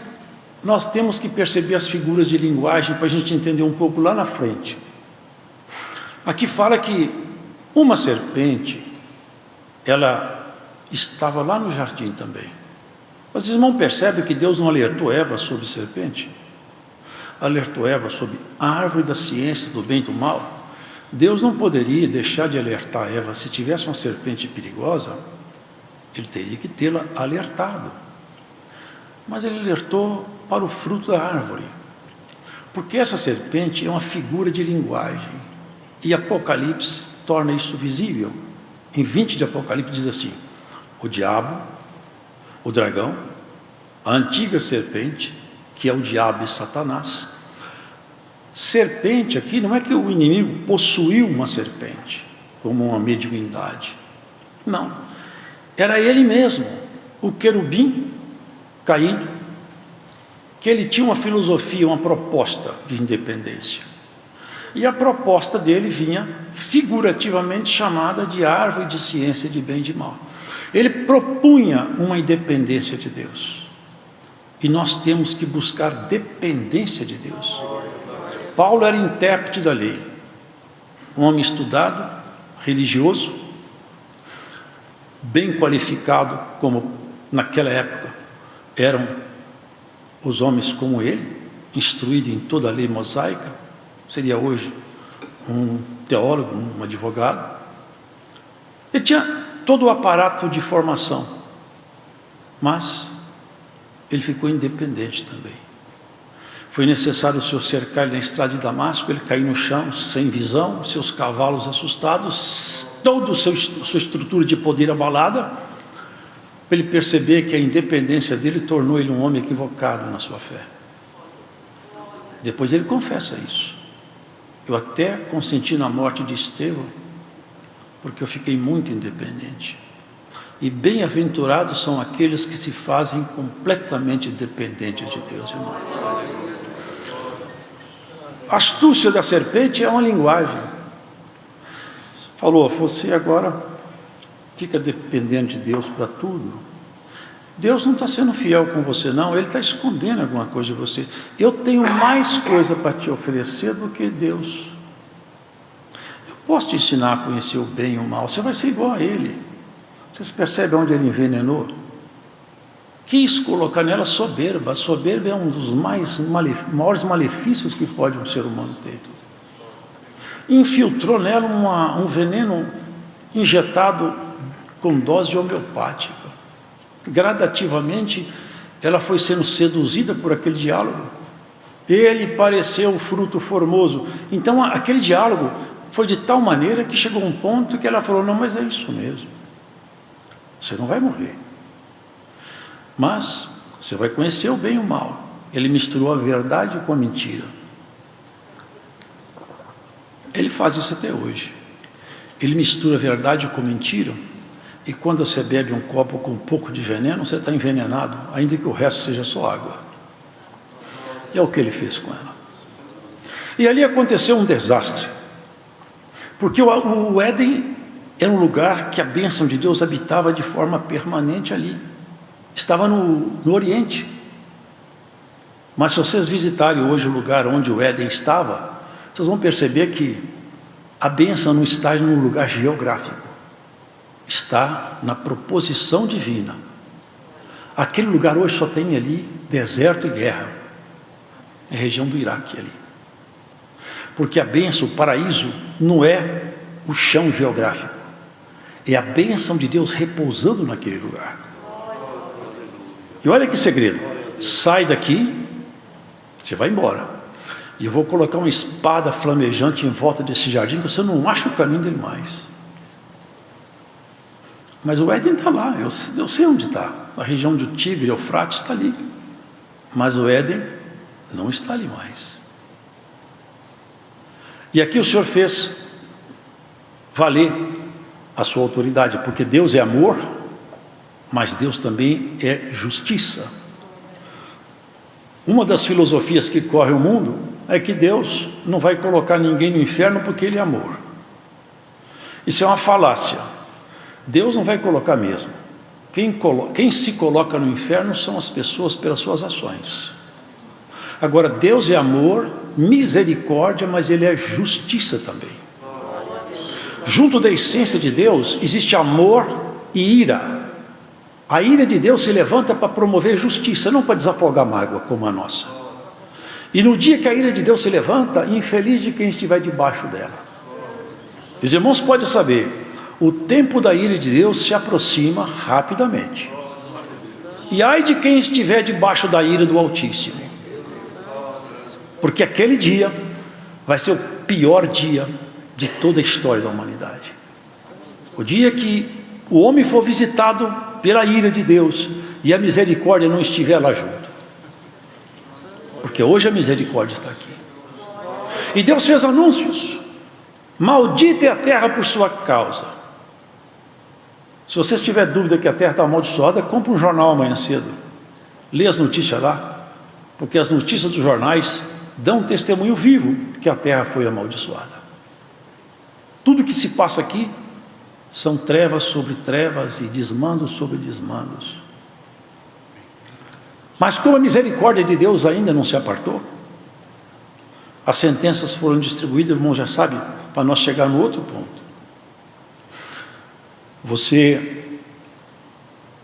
nós temos que perceber as figuras de linguagem para a gente entender um pouco lá na frente. Aqui fala que uma serpente, ela estava lá no jardim também. Mas os irmãos percebem que Deus não alertou Eva sobre serpente? Alertou Eva sobre a árvore da ciência do bem e do mal. Deus não poderia deixar de alertar Eva. Se tivesse uma serpente perigosa, ele teria que tê-la alertado. Mas ele alertou para o fruto da árvore. Porque essa serpente é uma figura de linguagem. E Apocalipse torna isso visível. Em 20 de Apocalipse diz assim: o diabo, o dragão, a antiga serpente, que é o diabo e Satanás. Serpente aqui não é que o inimigo possuiu uma serpente, como uma mediunidade. Não. Era ele mesmo, o querubim caído, que ele tinha uma filosofia, uma proposta de independência. E a proposta dele vinha figurativamente chamada de árvore de ciência de bem e de mal. Ele propunha uma independência de Deus. E nós temos que buscar dependência de Deus. Paulo era intérprete da lei, um homem estudado, religioso, bem qualificado, como naquela época eram os homens como ele, instruído em toda a lei mosaica. Seria hoje um teólogo, um advogado. Ele tinha todo o aparato de formação, mas ele ficou independente também. Foi necessário o Senhor cercar ele na estrada de Damasco, ele caiu no chão, sem visão, seus cavalos assustados, toda a sua estrutura de poder abalada, para ele perceber que a independência dele tornou ele um homem equivocado na sua fé. Depois ele confessa isso. Eu até consenti na morte de Estevão, porque eu fiquei muito independente. E bem-aventurados são aqueles que se fazem completamente dependentes de Deus, irmão. A astúcia da serpente é uma linguagem. Falou, você agora fica dependendo de Deus para tudo. Deus não está sendo fiel com você, não. Ele está escondendo alguma coisa de você. Eu tenho mais coisa para te oferecer do que Deus. Eu posso te ensinar a conhecer o bem e o mal. Você vai ser igual a Ele. Vocês percebem onde Ele envenenou? Quis colocar nela soberba. A soberba é um dos maiores malefícios que pode um ser humano ter. Infiltrou nela um veneno injetado com dose homeopática. Gradativamente, ela foi sendo seduzida por aquele diálogo. Ele pareceu o fruto formoso. Então, aquele diálogo foi de tal maneira que chegou um ponto que ela falou, não, mas é isso mesmo. Você não vai morrer. Mas você vai conhecer o bem e o mal. Ele misturou a verdade com a mentira. Ele faz isso até hoje. Ele mistura a verdade com mentira. E quando você bebe um copo com um pouco de veneno, você está envenenado, ainda que o resto seja só água. É o que ele fez com ela. E ali aconteceu um desastre. Porque o Éden era um lugar que a bênção de Deus habitava de forma permanente ali. Estava no Oriente. Mas se vocês visitarem hoje o lugar onde o Éden estava, vocês vão perceber que a bênção não está num lugar geográfico. Está na proposição divina. Aquele lugar hoje só tem ali deserto e guerra. É a região do Iraque ali. Porque a bênção, o paraíso, não é o chão geográfico. É a bênção de Deus repousando naquele lugar. E olha que segredo. Sai daqui, você vai embora. E eu vou colocar uma espada flamejante em volta desse jardim, que você não acha o caminho dele mais. Mas o Éden está lá, eu sei onde está. Na região do Tigre, Eufrates está ali. Mas o Éden não está ali mais. E aqui o Senhor fez valer a sua autoridade, porque Deus é amor, mas Deus também é justiça. Uma das filosofias que corre o mundo é que Deus não vai colocar ninguém no inferno porque Ele é amor. Isso é uma falácia. Deus não vai colocar mesmo. Quem se coloca no inferno são as pessoas pelas suas ações. Agora, Deus é amor, misericórdia, mas Ele é justiça também. Junto da essência de Deus existe amor e ira. A ira de Deus se levanta para promover justiça, não para desafogar mágoa como a nossa. E no dia que a ira de Deus se levanta, infeliz de quem estiver debaixo dela. Os irmãos podem saber, o tempo da ira de Deus se aproxima rapidamente. E ai de quem estiver debaixo da ira do Altíssimo. Porque aquele dia vai ser o pior dia de toda a história da humanidade. O dia que o homem for visitado pela ira de Deus e a misericórdia não estiver lá junto. Porque hoje a misericórdia está aqui. E Deus fez anúncios. Maldita é a terra por sua causa. Se você tiver dúvida que a terra está amaldiçoada, compre um jornal amanhã cedo. Lê as notícias lá. Porque as notícias dos jornais dão um testemunho vivo que a terra foi amaldiçoada. Tudo que se passa aqui são trevas sobre trevas e desmandos sobre desmandos. Mas como a misericórdia de Deus ainda não se apartou, as sentenças foram distribuídas, irmão, já sabe, para nós chegar no outro ponto. Você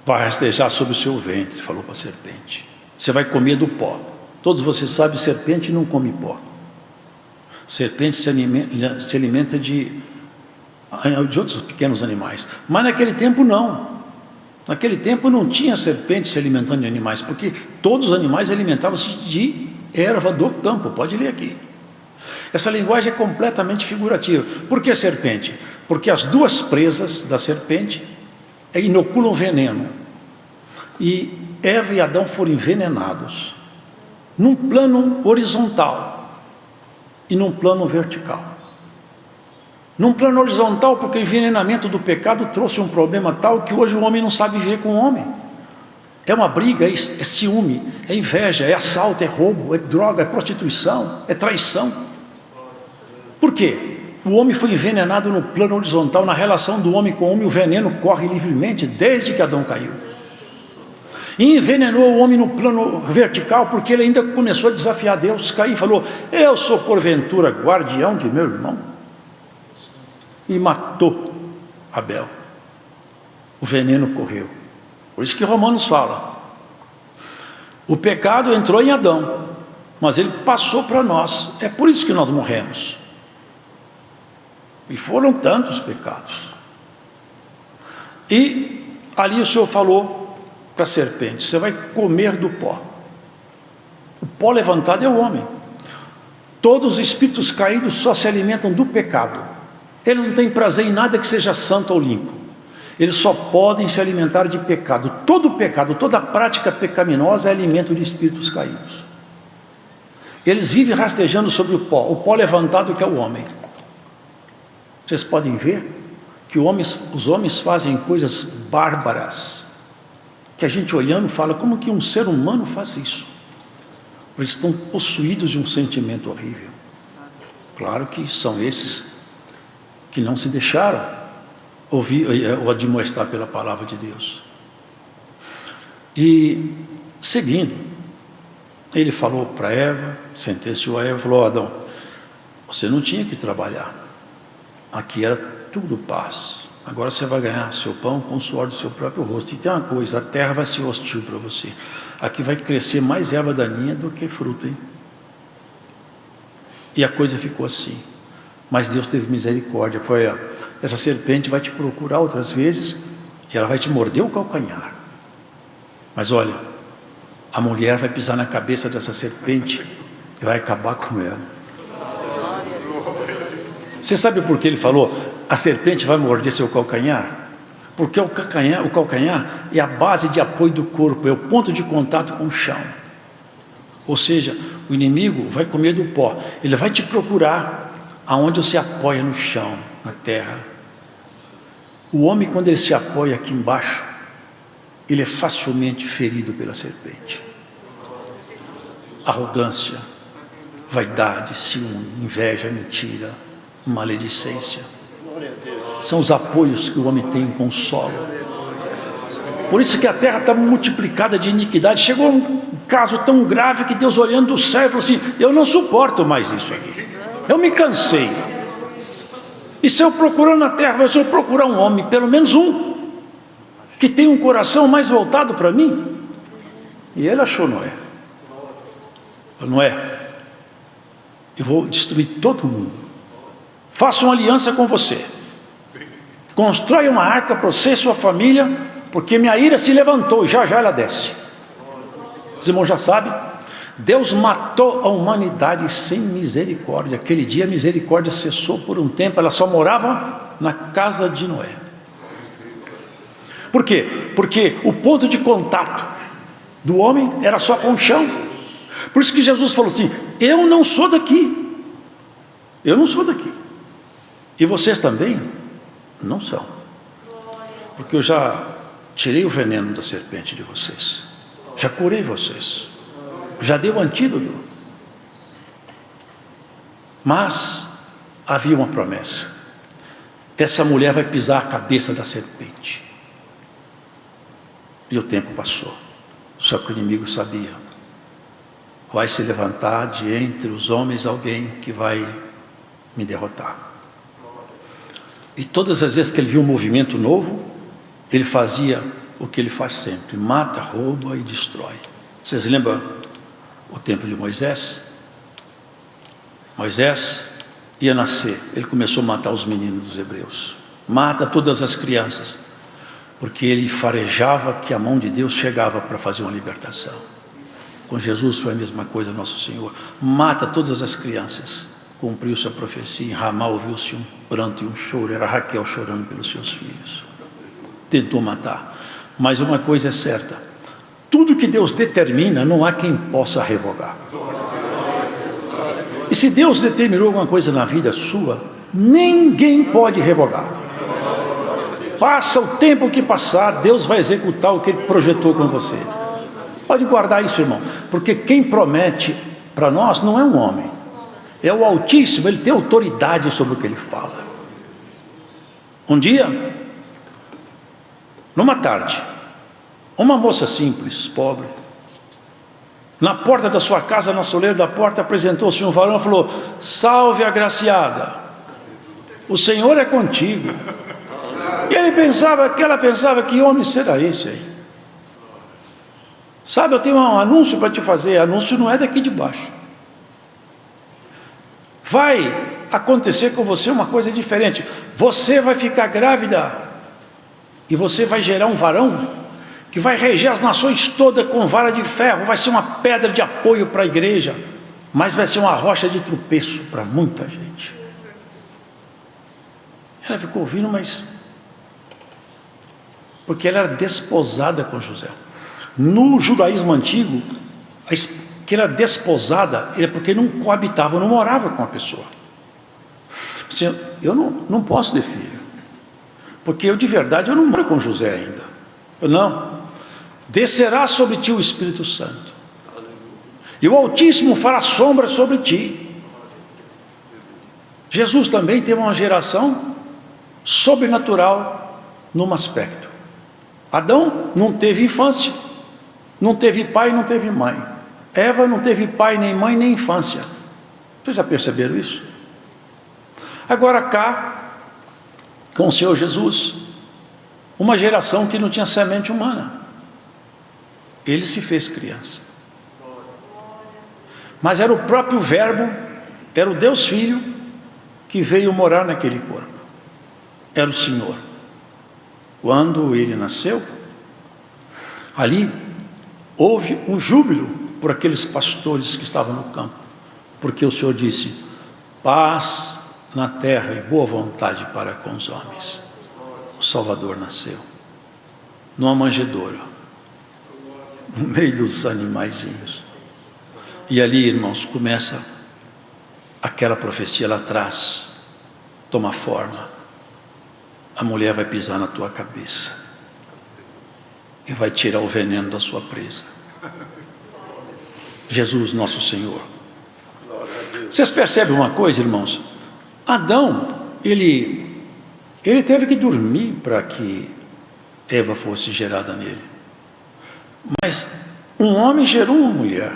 vai rastejar sobre o seu ventre, falou para a serpente. Você vai comer do pó. Todos vocês sabem, serpente não come pó. Serpente se alimenta de outros pequenos animais. Mas naquele tempo não. Naquele tempo não tinha serpente se alimentando de animais, porque todos os animais alimentavam-se de erva do campo. Pode ler aqui. Essa linguagem é completamente figurativa. Por que serpente? Porque as duas presas da serpente inoculam veneno. E Eva e Adão foram envenenados num plano horizontal e num plano vertical. Num plano horizontal, porque o envenenamento do pecado trouxe um problema tal que hoje o homem não sabe viver com o homem. É uma briga, é ciúme, é inveja, é assalto, é roubo, é droga, é prostituição, é traição. Por quê? O homem foi envenenado no plano horizontal, na relação do homem com o homem, o veneno corre livremente desde que Adão caiu. E envenenou o homem no plano vertical, porque ele ainda começou a desafiar Deus. Caim falou: eu sou porventura guardião de meu irmão. E matou Abel. O veneno correu. Por isso que Romanos fala: o pecado entrou em Adão, mas ele passou para nós. É por isso que nós morremos. E foram tantos pecados. E ali o Senhor falou para a serpente: você vai comer do pó. O pó levantado é o homem. Todos os espíritos caídos só se alimentam do pecado. Eles não têm prazer em nada que seja santo ou limpo. Eles só podem se alimentar de pecado. Todo pecado, toda prática pecaminosa é alimento de espíritos caídos. Eles vivem rastejando sobre o pó levantado que é o homem. Vocês podem ver que os homens fazem coisas bárbaras, que a gente olhando fala: como que um ser humano faz isso? Eles estão possuídos de um sentimento horrível. Claro que são esses que não se deixaram ouvir ou admoestar pela palavra de Deus. E seguindo, ele falou para Eva, sentenciou a Eva, falou: Adão, você não tinha que trabalhar, aqui era tudo paz, agora você vai ganhar seu pão com o suor do seu próprio rosto. E tem uma coisa: a terra vai ser hostil para você, aqui vai crescer mais erva daninha do que fruta, hein? E a coisa ficou assim. Mas Deus teve misericórdia. Foi: essa serpente vai te procurar outras vezes e ela vai te morder o calcanhar. Mas olha, a mulher vai pisar na cabeça dessa serpente e vai acabar com ela. Você sabe por que ele falou: a serpente vai morder seu calcanhar? Porque o calcanhar é a base de apoio do corpo, é o ponto de contato com o chão. Ou seja, o inimigo vai comer do pó, ele vai te procurar aonde você apoia no chão, na terra. O homem, quando ele se apoia aqui embaixo, ele é facilmente ferido pela serpente. Arrogância, vaidade, ciúme, inveja, mentira, maledicência. São os apoios que o homem tem com o solo. Por isso que a terra está multiplicada de iniquidade. Chegou um caso tão grave que Deus, olhando do céu, falou assim: eu não suporto mais isso aqui, eu me cansei. E se eu procurar na terra, se eu procurar um homem, pelo menos um, que tem um coração mais voltado para mim. E ele achou Noé. Noé, eu vou destruir todo mundo. Faço uma aliança com você. Constrói uma arca para você e sua família, porque minha ira se levantou e já ela desce. Os irmãos já sabem, Deus matou a humanidade sem misericórdia. Aquele dia a misericórdia cessou por um tempo, ela só morava na casa de Noé. Por quê? Porque o ponto de contato do homem era só com o chão. Por isso que Jesus falou assim: eu não sou daqui, eu não sou daqui, e vocês também não são, porque eu já tirei o veneno da serpente de vocês, já curei vocês, já dei o antídoto. Mas havia uma promessa: essa mulher vai pisar a cabeça da serpente. E o tempo passou, só que o inimigo sabia: vai se levantar de entre os homens alguém que vai me derrotar. E todas as vezes que ele viu um movimento novo, ele fazia o que ele faz sempre: mata, rouba e destrói. Vocês lembram o tempo de Moisés? Moisés ia nascer, ele começou a matar os meninos dos hebreus, mata todas as crianças, porque ele farejava que a mão de Deus chegava para fazer uma libertação. Com Jesus foi a mesma coisa, nosso Senhor. Mata todas as crianças. Cumpriu-se a profecia. Em Ramá ouviu-se um pranto e um choro. Era Raquel chorando pelos seus filhos. Tentou matar. Mas uma coisa é certa: tudo que Deus determina, não há quem possa revogar. E se Deus determinou alguma coisa na vida sua, ninguém pode revogar. Passa o tempo que passar, Deus vai executar o que Ele projetou com você. Pode guardar isso, irmão, porque quem promete para nós não é um homem, é o Altíssimo. Ele tem autoridade sobre o que ele fala. Um dia, numa tarde, uma moça simples, pobre, na porta da sua casa, na soleira da porta, apresentou-se um varão e falou: salve, agraciada, o Senhor é contigo. E ela pensava, que homem será esse aí? Sabe, eu tenho um anúncio para te fazer. Anúncio não é daqui de baixo. Vai acontecer com você uma coisa diferente. Você vai ficar grávida e você vai gerar um varão que vai reger as nações todas com vara de ferro. Vai ser uma pedra de apoio para a igreja, mas vai ser uma rocha de tropeço para muita gente. Ela ficou ouvindo, mas porque ela era desposada com José. No judaísmo antigo, que era desposada era porque não coabitava, não morava com a pessoa. Assim, eu não posso ter filho, porque eu de verdade eu não moro com José ainda. Não. Descerá sobre ti o Espírito Santo, e o Altíssimo fará sombra sobre ti. Jesus também teve uma geração sobrenatural num aspecto. Adão não teve infância, não teve pai, não teve mãe. Eva não teve pai, nem mãe, nem infância. Vocês já perceberam isso? Agora cá, com o Senhor Jesus, uma geração que não tinha semente humana. Ele se fez criança. Mas era o próprio Verbo, era o Deus Filho, que veio morar naquele corpo. Era o Senhor. Quando ele nasceu, ali houve um júbilo por aqueles pastores que estavam no campo, porque o Senhor disse: paz na terra e boa vontade para com os homens. O Salvador nasceu. numa manjedoura, no meio dos animaizinhos. E ali, irmãos, começa aquela profecia lá atrás, toma forma. A mulher vai pisar na tua cabeça e vai tirar o veneno da sua presa. Jesus, nosso Senhor. Vocês percebem uma coisa, irmãos? Adão, ele teve que dormir para que Eva fosse gerada nele. Mas um homem gerou uma mulher.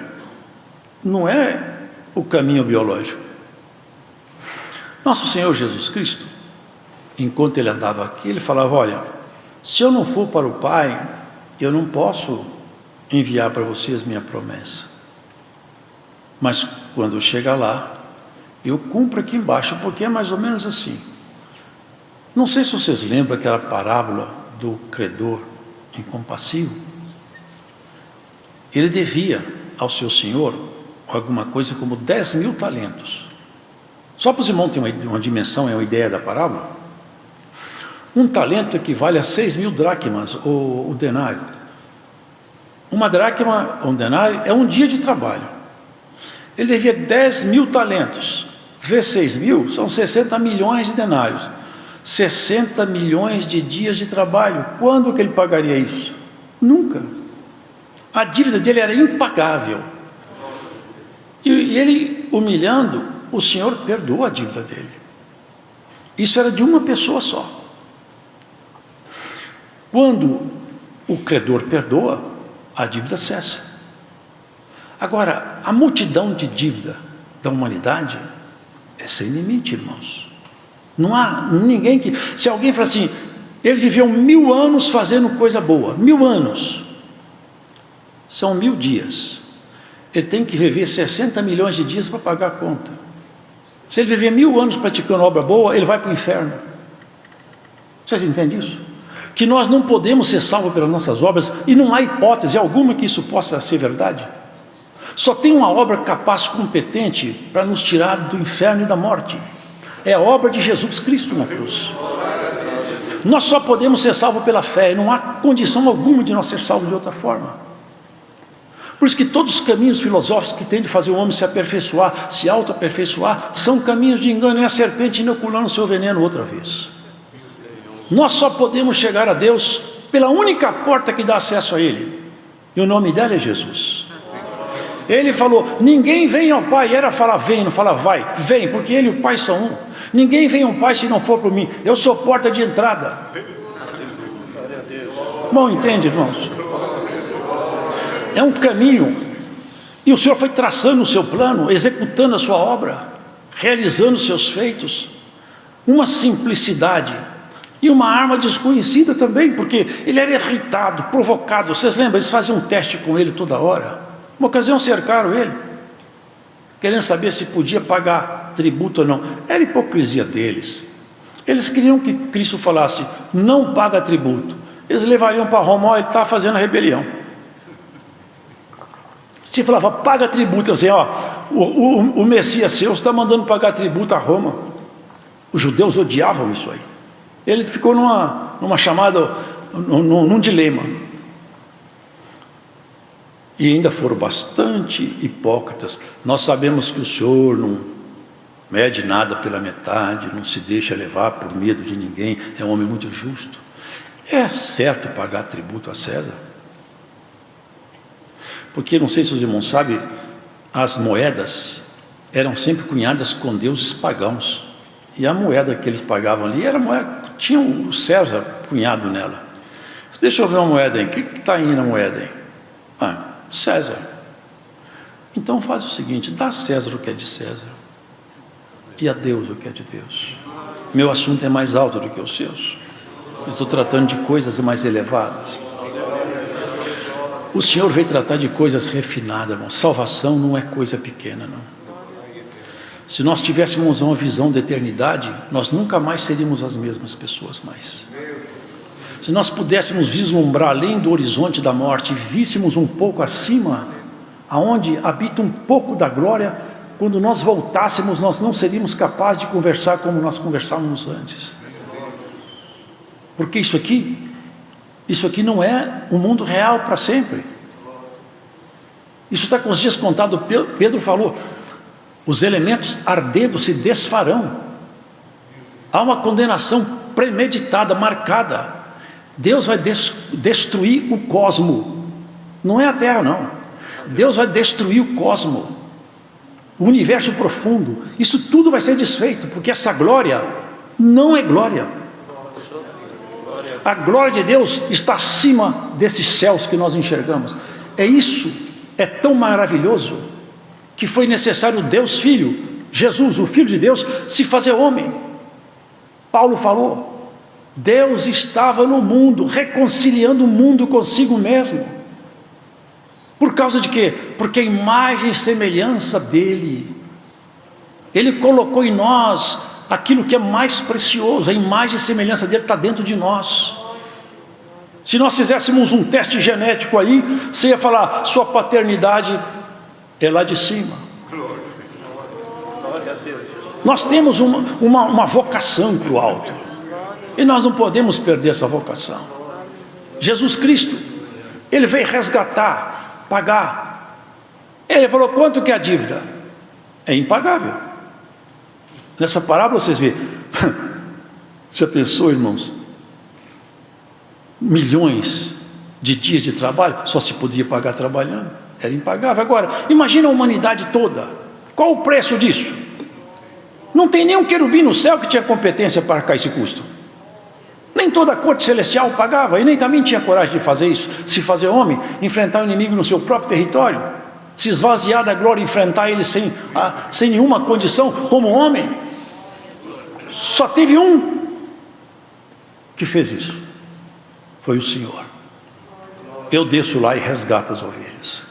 Não é o caminho biológico. Nosso Senhor Jesus Cristo, enquanto ele andava aqui, ele falava: olha, se eu não for para o Pai, eu não posso enviar para vocês minha promessa. Mas quando chega lá, eu cumpro aqui embaixo, porque é mais ou menos assim. Não sei se vocês lembram aquela parábola do credor incompassivo. Ele devia ao seu senhor alguma coisa como 10.000 talentos. Só para os irmãos terem uma dimensão, é uma ideia da parábola. Um talento equivale a 6.000 dracmas, o denário. Uma dracma, um denário, é um dia de trabalho. Ele devia 10.000 talentos. Vezes 6.000 são 60 milhões de denários. 60 milhões de dias de trabalho. Quando que ele pagaria isso? Nunca. A dívida dele era impagável. E ele, humilhando, o Senhor perdoou a dívida dele. Isso era de uma pessoa só. Quando o credor perdoa, a dívida cessa. Agora, a multidão de dívida da humanidade é sem limite, irmãos. Não há ninguém que... Se alguém fala assim, ele viveu 1000 anos fazendo coisa boa, 1000 anos, são 1000 dias. Ele tem que viver 60 milhões de dias para pagar a conta. Se ele viver 1000 anos praticando obra boa, ele vai para o inferno. Vocês entendem isso? Que nós não podemos ser salvos pelas nossas obras, e não há hipótese alguma que isso possa ser verdade. Só tem uma obra capaz, competente, para nos tirar do inferno e da morte. É a obra de Jesus Cristo na cruz. Nós só podemos ser salvos pela fé, e não há condição alguma de nós ser salvos de outra forma. Por isso que todos os caminhos filosóficos que tem de fazer o homem se aperfeiçoar, se auto-aperfeiçoar, são caminhos de engano. É a serpente inoculando o seu veneno outra vez. Nós só podemos chegar a Deus pela única porta que dá acesso a Ele, e o nome dela é Jesus. Ele falou: ninguém vem ao Pai. Era falar vem, não fala vai. Vem, porque Ele e o Pai são um. Ninguém vem ao Pai se não for por mim. Eu sou porta de entrada. Bom, entende, irmãos? É um caminho. E o Senhor foi traçando o seu plano, executando a sua obra, realizando os seus feitos. Uma simplicidade. E uma arma desconhecida também, porque ele era irritado, provocado. Vocês lembram? Eles faziam um teste com ele toda hora. Uma ocasião cercaram ele, querendo saber se podia pagar tributo ou não. Era hipocrisia deles. Eles queriam que Cristo falasse: não paga tributo. Eles levariam para Roma: ó, ele está fazendo a rebelião. Se falava: paga tributo, eu sei, ó, o Messias seu está mandando pagar tributo a Roma. Os judeus odiavam isso aí. Ele ficou numa chamada, num dilema. E ainda foram bastante hipócritas. Nós sabemos que o Senhor não mede nada pela metade, não se deixa levar por medo de ninguém, é um homem muito justo. É certo pagar tributo a César? Porque, não sei se os irmãos sabem, as moedas eram sempre cunhadas com deuses pagãos. E a moeda que eles pagavam ali era moeda, tinha o César cunhado nela. Deixa eu ver uma moeda aí, o que está aí na moeda aí? Ah, César. Então faz o seguinte: dá a César o que é de César e a Deus o que é de Deus. Meu assunto é mais alto do que os seus. Estou tratando de coisas mais elevadas. O Senhor veio tratar de coisas refinadas, irmão. Salvação não é coisa pequena, não. Se nós tivéssemos uma visão da eternidade, nós nunca mais seríamos as mesmas pessoas mais. Se nós pudéssemos vislumbrar além do horizonte da morte e víssemos um pouco acima, aonde habita um pouco da glória, quando nós voltássemos, nós não seríamos capazes de conversar como nós conversávamos antes. Porque isso aqui Isso aqui não é um mundo real para sempre. Isso está com os dias contados. Pedro falou, os elementos ardendo se desfarão. Há uma condenação premeditada, marcada. Deus vai destruir o cosmo. Não é a Terra, não. Deus vai destruir o cosmo, o universo profundo. Isso tudo vai ser desfeito, porque essa glória não é glória. A glória de Deus está acima desses céus que nós enxergamos. É isso, é tão maravilhoso, que foi necessário Deus Filho, Jesus, o Filho de Deus, se fazer homem. Paulo falou, Deus estava no mundo, reconciliando o mundo consigo mesmo. Por causa de quê? Porque a imagem e semelhança dele, ele colocou em nós aquilo que é mais precioso. A imagem e semelhança dele está dentro de nós. Se nós fizéssemos um teste genético aí, você ia falar, sua paternidade é lá de cima. Nós temos uma vocação para o alto, e nós não podemos perder essa vocação. Jesus Cristo, ele veio resgatar, pagar. Ele falou, quanto que é a dívida? É impagável. Nessa parábola vocês veem, já pensou, irmãos? Milhões de dias de trabalho, só se podia pagar trabalhando, era impagável. Agora, imagina a humanidade toda, qual o preço disso? Não tem nenhum querubim no céu que tinha competência para arcar esse custo. Nem toda a corte celestial pagava, e nem também tinha coragem de fazer isso, se fazer homem, enfrentar o inimigo no seu próprio território, se esvaziar da glória, enfrentar ele sem nenhuma condição, como homem. Só teve um que fez isso, foi o Senhor. Eu desço lá e resgato as ovelhas,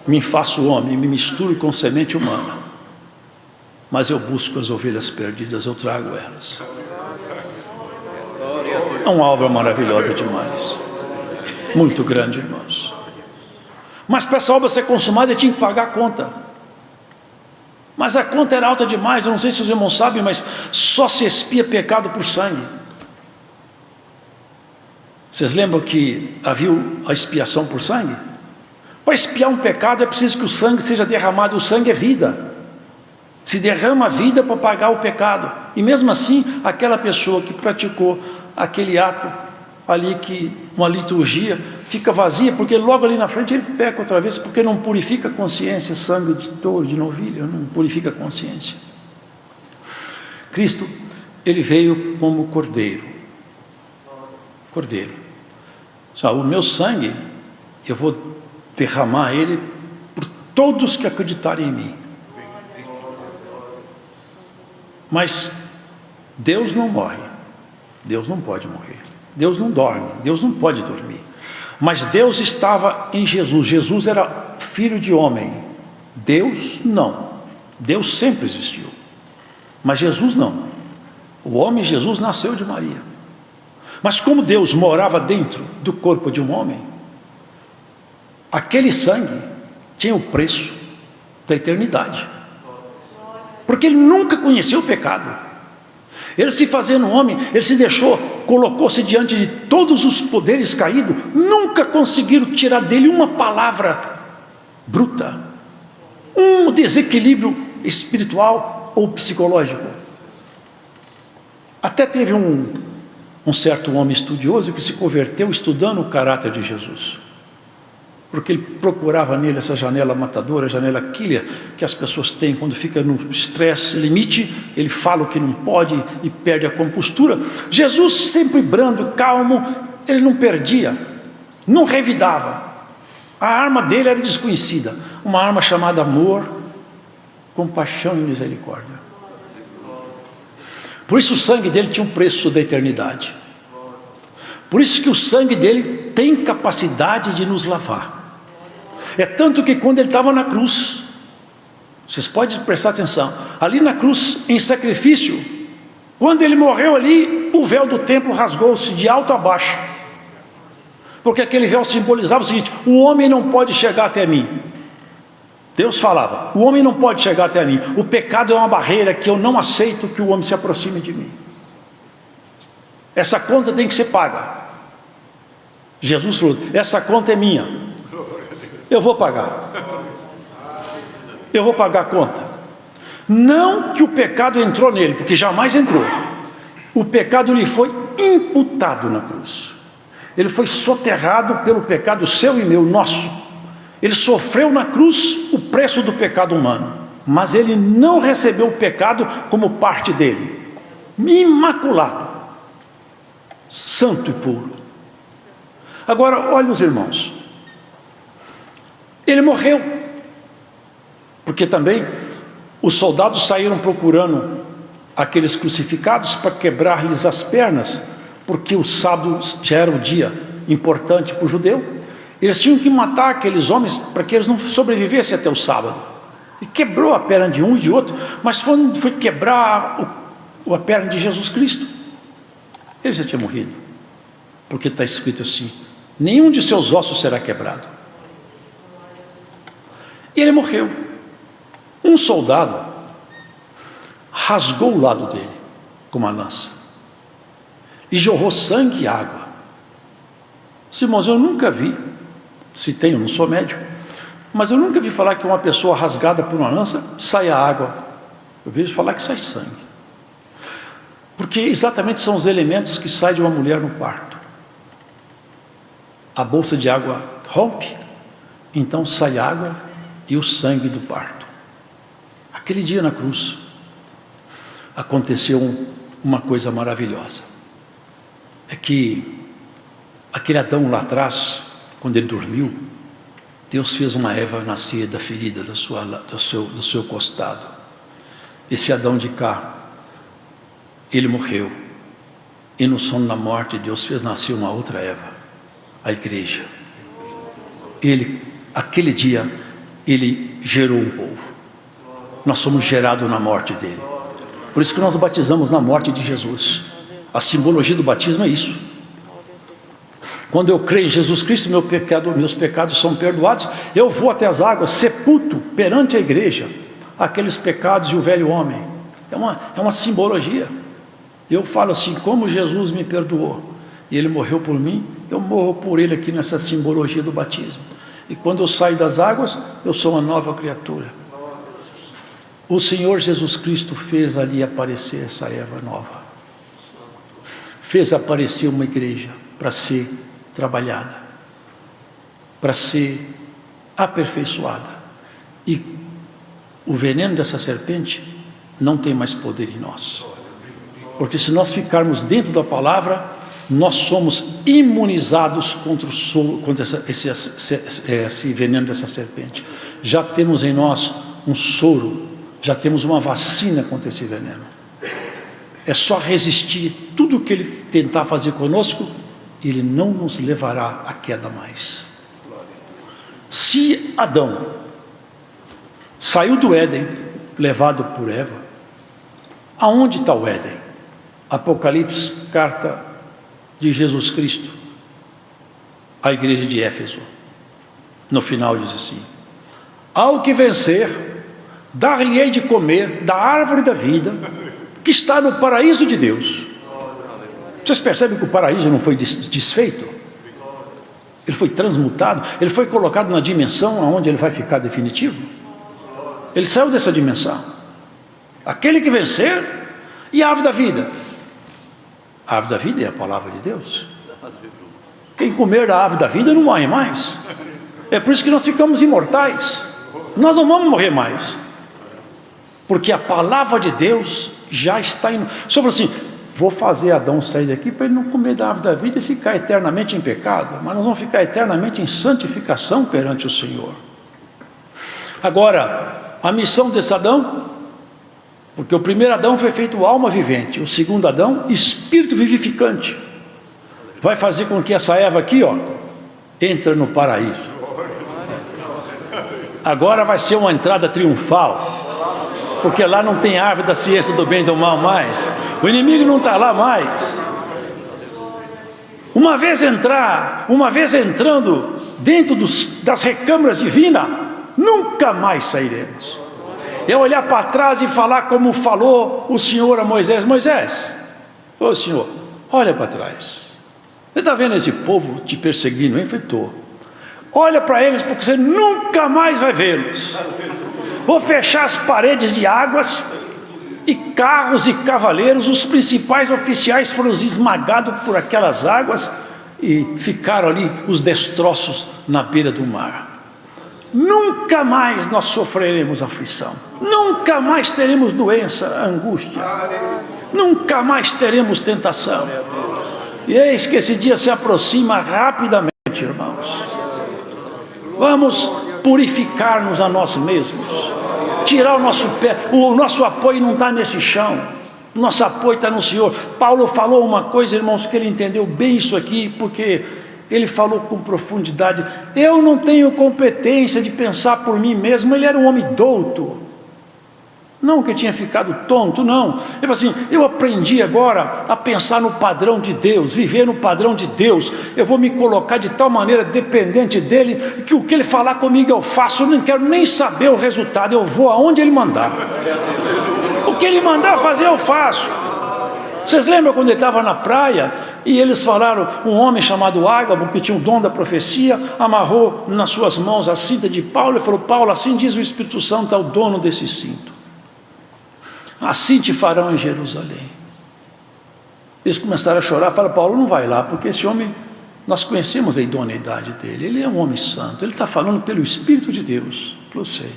me faço homem, me misturo com semente humana, mas eu busco as ovelhas perdidas, eu trago elas. É uma obra maravilhosa demais, muito grande, irmãos. Mas para essa obra ser consumada, eu tinha que pagar a conta. Mas a conta era alta demais, eu não sei se os irmãos sabem, mas só se expia pecado por sangue. Vocês lembram que havia a expiação por sangue? Para expiar um pecado é preciso que o sangue seja derramado. O sangue é vida, se derrama a vida para pagar o pecado. E mesmo assim, aquela pessoa que praticou aquele ato ali, que uma liturgia, fica vazia, porque logo ali na frente ele peca outra vez, porque não purifica a consciência. Sangue de touro, de novilha, não purifica a consciência. Cristo, ele veio como cordeiro. Só, o meu sangue, eu vou derramar ele por todos que acreditarem em mim. Mas Deus não morre, Deus não pode morrer, Deus não dorme, Deus não pode dormir. Mas Deus estava em Jesus. Jesus era filho de homem, Deus não. Deus sempre existiu, mas Jesus não. O homem Jesus nasceu de Maria. Mas como Deus morava dentro do corpo de um homem, aquele sangue tinha o preço da eternidade, porque ele nunca conheceu o pecado. Ele, se fazendo homem, ele se deixou, colocou-se diante de todos os poderes caídos, nunca conseguiram tirar dele uma palavra bruta, um desequilíbrio espiritual ou psicológico. Até teve um certo homem estudioso que se converteu estudando o caráter de Jesus, porque ele procurava nele essa janela matadora, janela killer, que as pessoas têm quando fica no estresse limite. Ele fala o que não pode e perde a compostura. Jesus, sempre brando, calmo, ele não perdia, não revidava. A arma dele era desconhecida, uma arma chamada amor, compaixão e misericórdia. Por isso o sangue dele tinha um preço da eternidade. Por isso que o sangue dele tem capacidade de nos lavar. É tanto que quando ele estava na cruz, vocês podem prestar atenção, ali na cruz, em sacrifício, quando ele morreu ali, o véu do templo rasgou-se de alto a baixo, porque aquele véu simbolizava o seguinte: o homem não pode chegar até mim. Deus falava, o homem não pode chegar até mim, o pecado é uma barreira que eu não aceito que o homem se aproxime de mim. Essa conta tem que ser paga. Jesus falou: essa conta é minha, eu vou pagar. Eu vou pagar a conta. Não que o pecado entrou nele, porque jamais entrou. O pecado lhe foi imputado na cruz. Ele foi soterrado pelo pecado seu e meu, nosso. Ele sofreu na cruz o preço do pecado humano, mas ele não recebeu o pecado como parte dele. Imaculado, santo e puro. Agora, olhem os irmãos, ele morreu, porque também os soldados saíram procurando aqueles crucificados para quebrar-lhes as pernas, porque o sábado já era o dia importante para o judeu. Eles tinham que matar aqueles homens para que eles não sobrevivessem até o sábado. E quebrou a perna de um e de outro, mas foi quebrar a perna de Jesus Cristo. Ele já tinha morrido, porque está escrito assim: nenhum de seus ossos será quebrado. E ele morreu. Um soldado rasgou o lado dele com uma lança e jorrou sangue e água. Os irmãos, eu nunca vi, se tenho, não sou médico, mas eu nunca vi falar que uma pessoa rasgada por uma lança saia água. Eu vejo falar que sai sangue, porque exatamente são os elementos que saem de uma mulher no parto. A bolsa de água rompe, então sai água e o sangue do parto. Aquele dia na cruz aconteceu uma coisa maravilhosa. É que aquele Adão lá atrás, quando ele dormiu, Deus fez uma Eva nascer da ferida do seu costado. Esse Adão de cá, ele morreu, e no sono da morte Deus fez nascer uma outra Eva, a igreja. Aquele dia ele gerou um povo. Nós somos gerados na morte dele. Por isso que nós batizamos na morte de Jesus. A simbologia do batismo é isso. Quando eu creio em Jesus Cristo, meus pecados são perdoados. Eu vou até as águas, sepulto perante a igreja aqueles pecados e o velho homem. É uma simbologia. Eu falo assim: como Jesus me perdoou e ele morreu por mim, eu morro por ele aqui nessa simbologia do batismo. E quando eu saio das águas, eu sou uma nova criatura. O Senhor Jesus Cristo fez ali aparecer essa Eva nova. Fez aparecer uma igreja para ser trabalhada, para ser aperfeiçoada. E o veneno dessa serpente não tem mais poder em nós. Porque se nós ficarmos dentro da palavra, nós somos imunizados contra esse veneno dessa serpente. Já temos em nós um soro, já temos uma vacina contra esse veneno. É só resistir tudo o que ele tentar fazer conosco, ele não nos levará à queda mais. Se Adão saiu do Éden, levado por Eva, aonde está o Éden? Apocalipse, carta de Jesus Cristo à igreja de Éfeso, no final diz assim: ao que vencer, dar-lhe-ei de comer da árvore da vida, que está no paraíso de Deus. Vocês percebem que o paraíso não foi desfeito? Ele foi transmutado, ele foi colocado na dimensão onde ele vai ficar definitivo. Ele saiu dessa dimensão. Aquele que vencer, e a árvore da vida. A árvore da vida é a palavra de Deus. Quem comer da árvore da vida não morre mais. É por isso que nós ficamos imortais. Nós não vamos morrer mais, porque a palavra de Deus já está em... Sobre assim, vou fazer Adão sair daqui para ele não comer da árvore da vida e ficar eternamente em pecado, mas nós vamos ficar eternamente em santificação perante o Senhor. Agora, a missão desse Adão, porque o primeiro Adão foi feito alma vivente, o segundo Adão, espírito vivificante, vai fazer com que essa Eva aqui, entre no paraíso. Agora vai ser uma entrada triunfal, porque lá não tem árvore da ciência do bem e do mal mais, o inimigo não está lá mais. Uma vez entrando dentro das recâmaras divinas, nunca mais sairemos. É olhar para trás e falar como falou o Senhor a Moisés: Moisés, ô Senhor, olha para trás, Você está vendo esse povo te perseguindo, hein? Estou. Olha para eles, porque você nunca mais vai vê-los. Vou fechar as paredes de águas, e carros e cavaleiros, os principais oficiais foram esmagados por aquelas águas, e ficaram ali os destroços na beira do mar. Nunca mais nós sofreremos aflição, nunca mais teremos doença, angústia, nunca mais teremos tentação. E eis que esse dia se aproxima rapidamente, irmãos. Vamos purificar-nos a nós mesmos, tirar o nosso pé. O nosso apoio não está nesse chão, o nosso apoio está no Senhor. Paulo falou uma coisa, irmãos, que ele entendeu bem isso aqui, porque ele falou com profundidade. Eu não tenho competência de pensar por mim mesmo. Ele era um homem douto, não que tinha ficado tonto, não. Ele falou assim: eu aprendi agora a pensar no padrão de Deus, viver no padrão de Deus. Eu vou me colocar de tal maneira dependente dele, que o que ele falar comigo eu faço. Eu não quero nem saber o resultado, eu vou aonde ele mandar. O que ele mandar fazer eu faço. Vocês lembram quando ele estava na praia e eles falaram, um homem chamado Ágabo, que tinha o dom da profecia, amarrou nas suas mãos a cinta de Paulo e falou: Paulo, assim diz o Espírito Santo ao dono desse cinto, assim te farão em Jerusalém. Eles começaram a chorar. Falaram: Paulo, não vai lá, porque esse homem, nós conhecemos a idoneidade dele, ele é um homem santo, ele está falando pelo Espírito de Deus. Eu sei,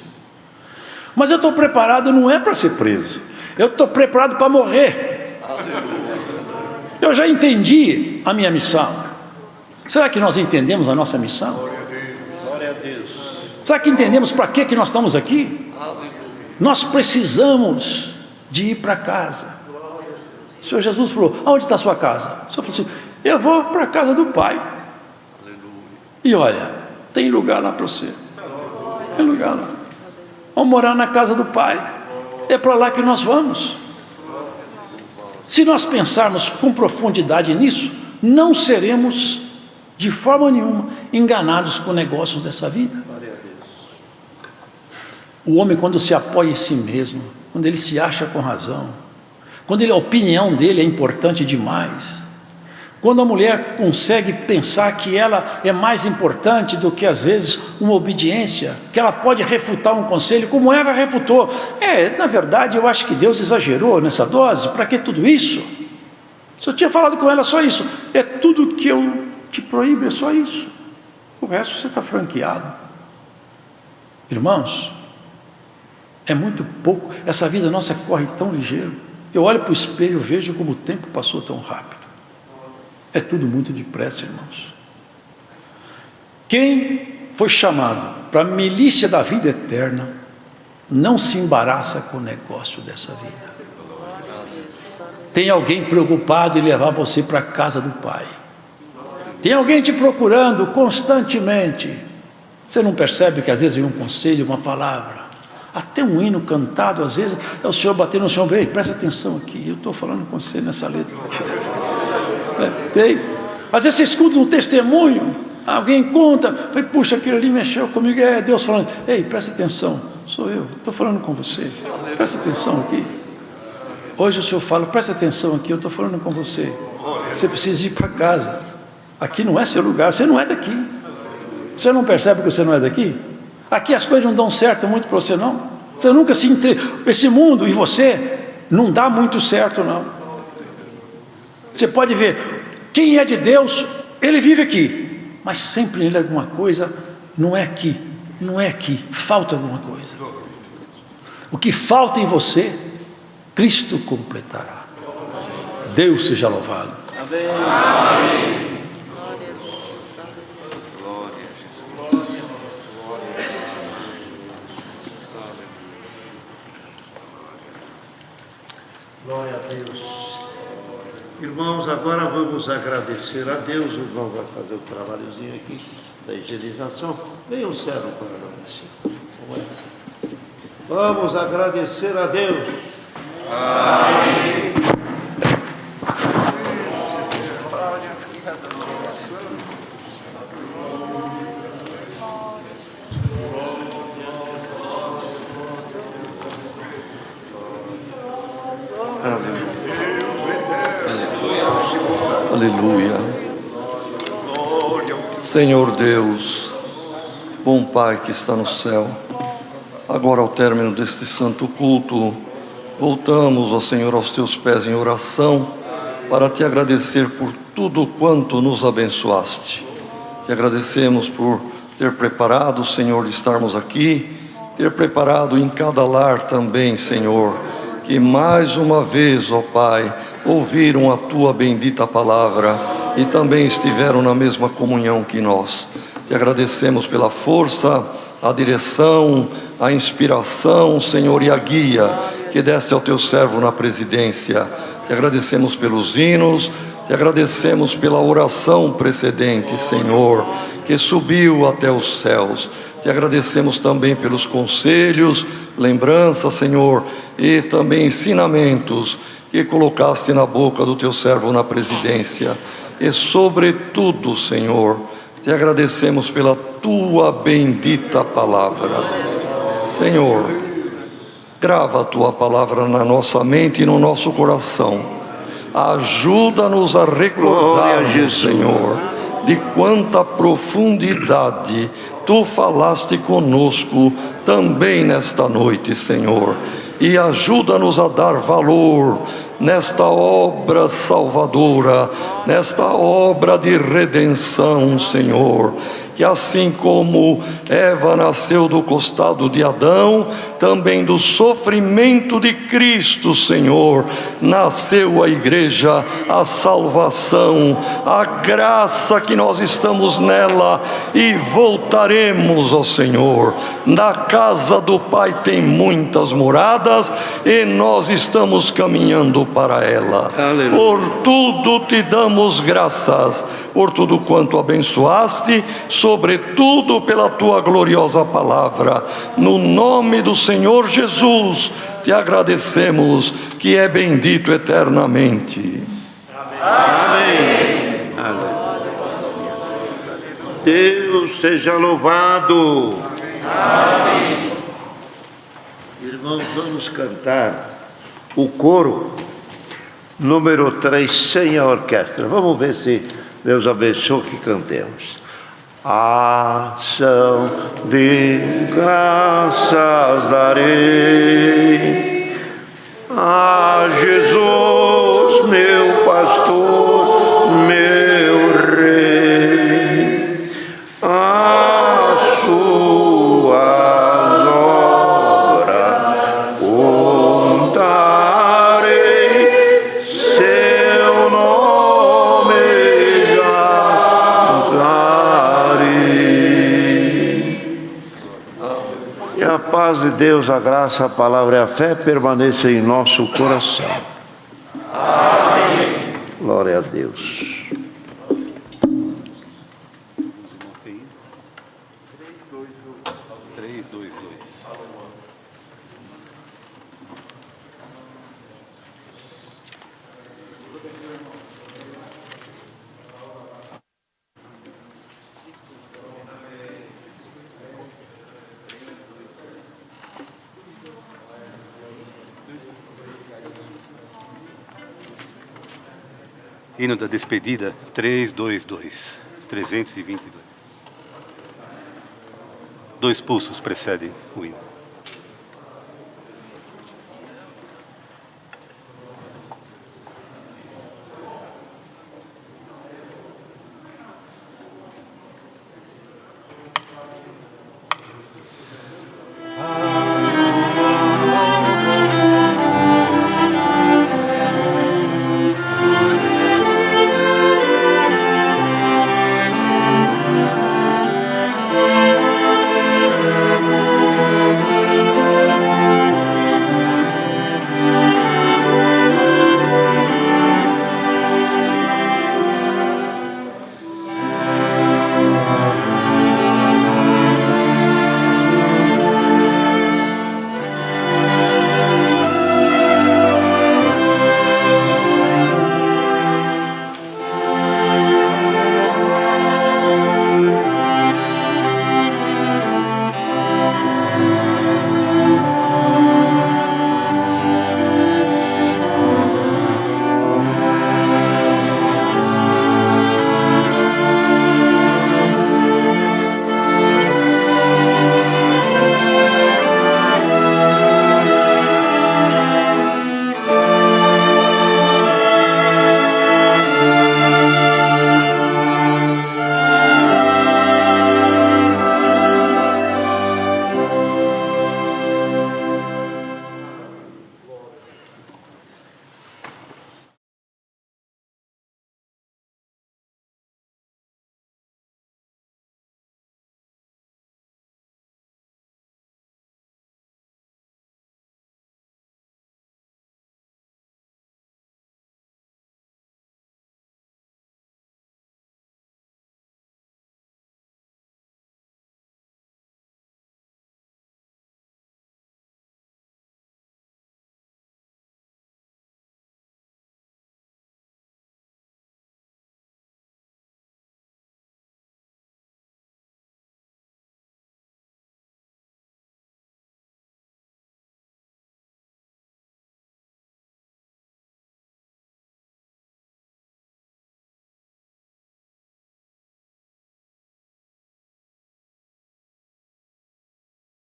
mas eu estou preparado, não é para ser preso, eu estou preparado para morrer. Eu já entendi a minha missão. Será que nós entendemos a nossa missão? Glória a Deus. Será que entendemos para que nós estamos aqui? Nós precisamos de ir para casa. O Senhor Jesus falou: aonde está a sua casa? O Senhor falou assim: eu vou para a casa do Pai. E olha, tem lugar lá para você. Tem lugar lá. Vamos morar na casa do Pai. É para lá que nós vamos. Se nós pensarmos com profundidade nisso, não seremos de forma nenhuma enganados com negócios dessa vida. O homem, quando se apoia em si mesmo, quando ele se acha com razão, quando a opinião dele é importante demais, quando a mulher consegue pensar que ela é mais importante do que às vezes uma obediência, que ela pode refutar um conselho, como Eva refutou. Na verdade eu acho que Deus exagerou nessa dose, para que tudo isso? Se eu tinha falado com ela só isso, é tudo que eu te proíbo, é só isso, o resto você está franqueado. Irmãos, é muito pouco, essa vida nossa corre tão ligeiro. Eu olho para o espelho e vejo como o tempo passou tão rápido. É tudo muito depressa, irmãos. Quem foi chamado para a milícia da vida eterna, não se embaraça com o negócio dessa vida. Tem alguém preocupado em levar você para a casa do Pai. Tem alguém te procurando constantemente. Você não percebe que às vezes vem um conselho, uma palavra, até um hino cantado, às vezes é o Senhor batendo no chão: ei, presta atenção aqui, eu estou falando com você nessa letra. Às vezes você escuta um testemunho, alguém conta, puxa, aquilo ali mexeu comigo, é Deus falando: ei, presta atenção, sou eu, estou falando com você, presta atenção aqui. Hoje o Senhor fala: presta atenção aqui, eu estou falando com você. Você precisa ir para casa, aqui não é seu lugar, você não é daqui. Você não percebe que você não é daqui? Aqui as coisas não dão certo muito para você, não. Você nunca se esse mundo e você não dá muito certo, não. Você pode ver, quem é de Deus, ele vive aqui, mas sempre nele alguma coisa não é aqui, não é aqui, falta alguma coisa. O que falta em você, Cristo completará. Deus seja louvado. Amém. Amém. Glória a Deus. Irmãos, agora vamos agradecer a Deus. O irmão vai fazer o trabalhozinho aqui da higienização. Venha o servo para agradecer. Vamos agradecer a Deus. Amém. Aleluia. Senhor Deus, bom Pai que está no céu, agora ao término deste santo culto, voltamos, ó Senhor, aos teus pés em oração, para te agradecer por tudo quanto nos abençoaste. Te agradecemos por ter preparado, Senhor, de estarmos aqui, ter preparado em cada lar também, Senhor, que mais uma vez, ó Pai, ouviram a tua bendita palavra e também estiveram na mesma comunhão que nós. Te agradecemos pela força, a direção, a inspiração, Senhor, e a guia que deste ao teu servo na presidência. Te agradecemos pelos hinos, te agradecemos pela oração precedente, Senhor, que subiu até os céus. Te agradecemos também pelos conselhos, lembranças, Senhor, e também ensinamentos que colocaste na boca do teu servo na presidência. E sobretudo, Senhor, te agradecemos pela tua bendita palavra. Senhor, grava a tua palavra na nossa mente e no nosso coração. Ajuda-nos a recordar, Senhor, de quanta profundidade tu falaste conosco também nesta noite, Senhor. E ajuda-nos a dar valor nesta obra salvadora, nesta obra de redenção, Senhor. Que assim como Eva nasceu do costado de Adão, também do sofrimento de Cristo, Senhor, nasceu a igreja, a salvação, a graça que nós estamos nela e voltaremos, ó Senhor. Na casa do Pai tem muitas moradas e nós estamos caminhando para ela. Aleluia. Por tudo te damos graças, por tudo quanto abençoaste, sobretudo pela tua gloriosa palavra. No nome do Senhor Jesus, te agradecemos, que é bendito eternamente. Amém. Amém. Deus seja louvado. Amém. Irmãos, vamos cantar o coro número 3 sem a orquestra. Vamos ver se Deus abençoe que cantemos. Ação de graças darei a Jesus, meu pastor, meu rei, as suas obras contarei, seu nome e a paz de Deus, a graça, a palavra e a fé permaneçam em nosso coração. Amém. Glória a Deus. Hino da despedida, 322, 322. 2 pulsos precedem o hino.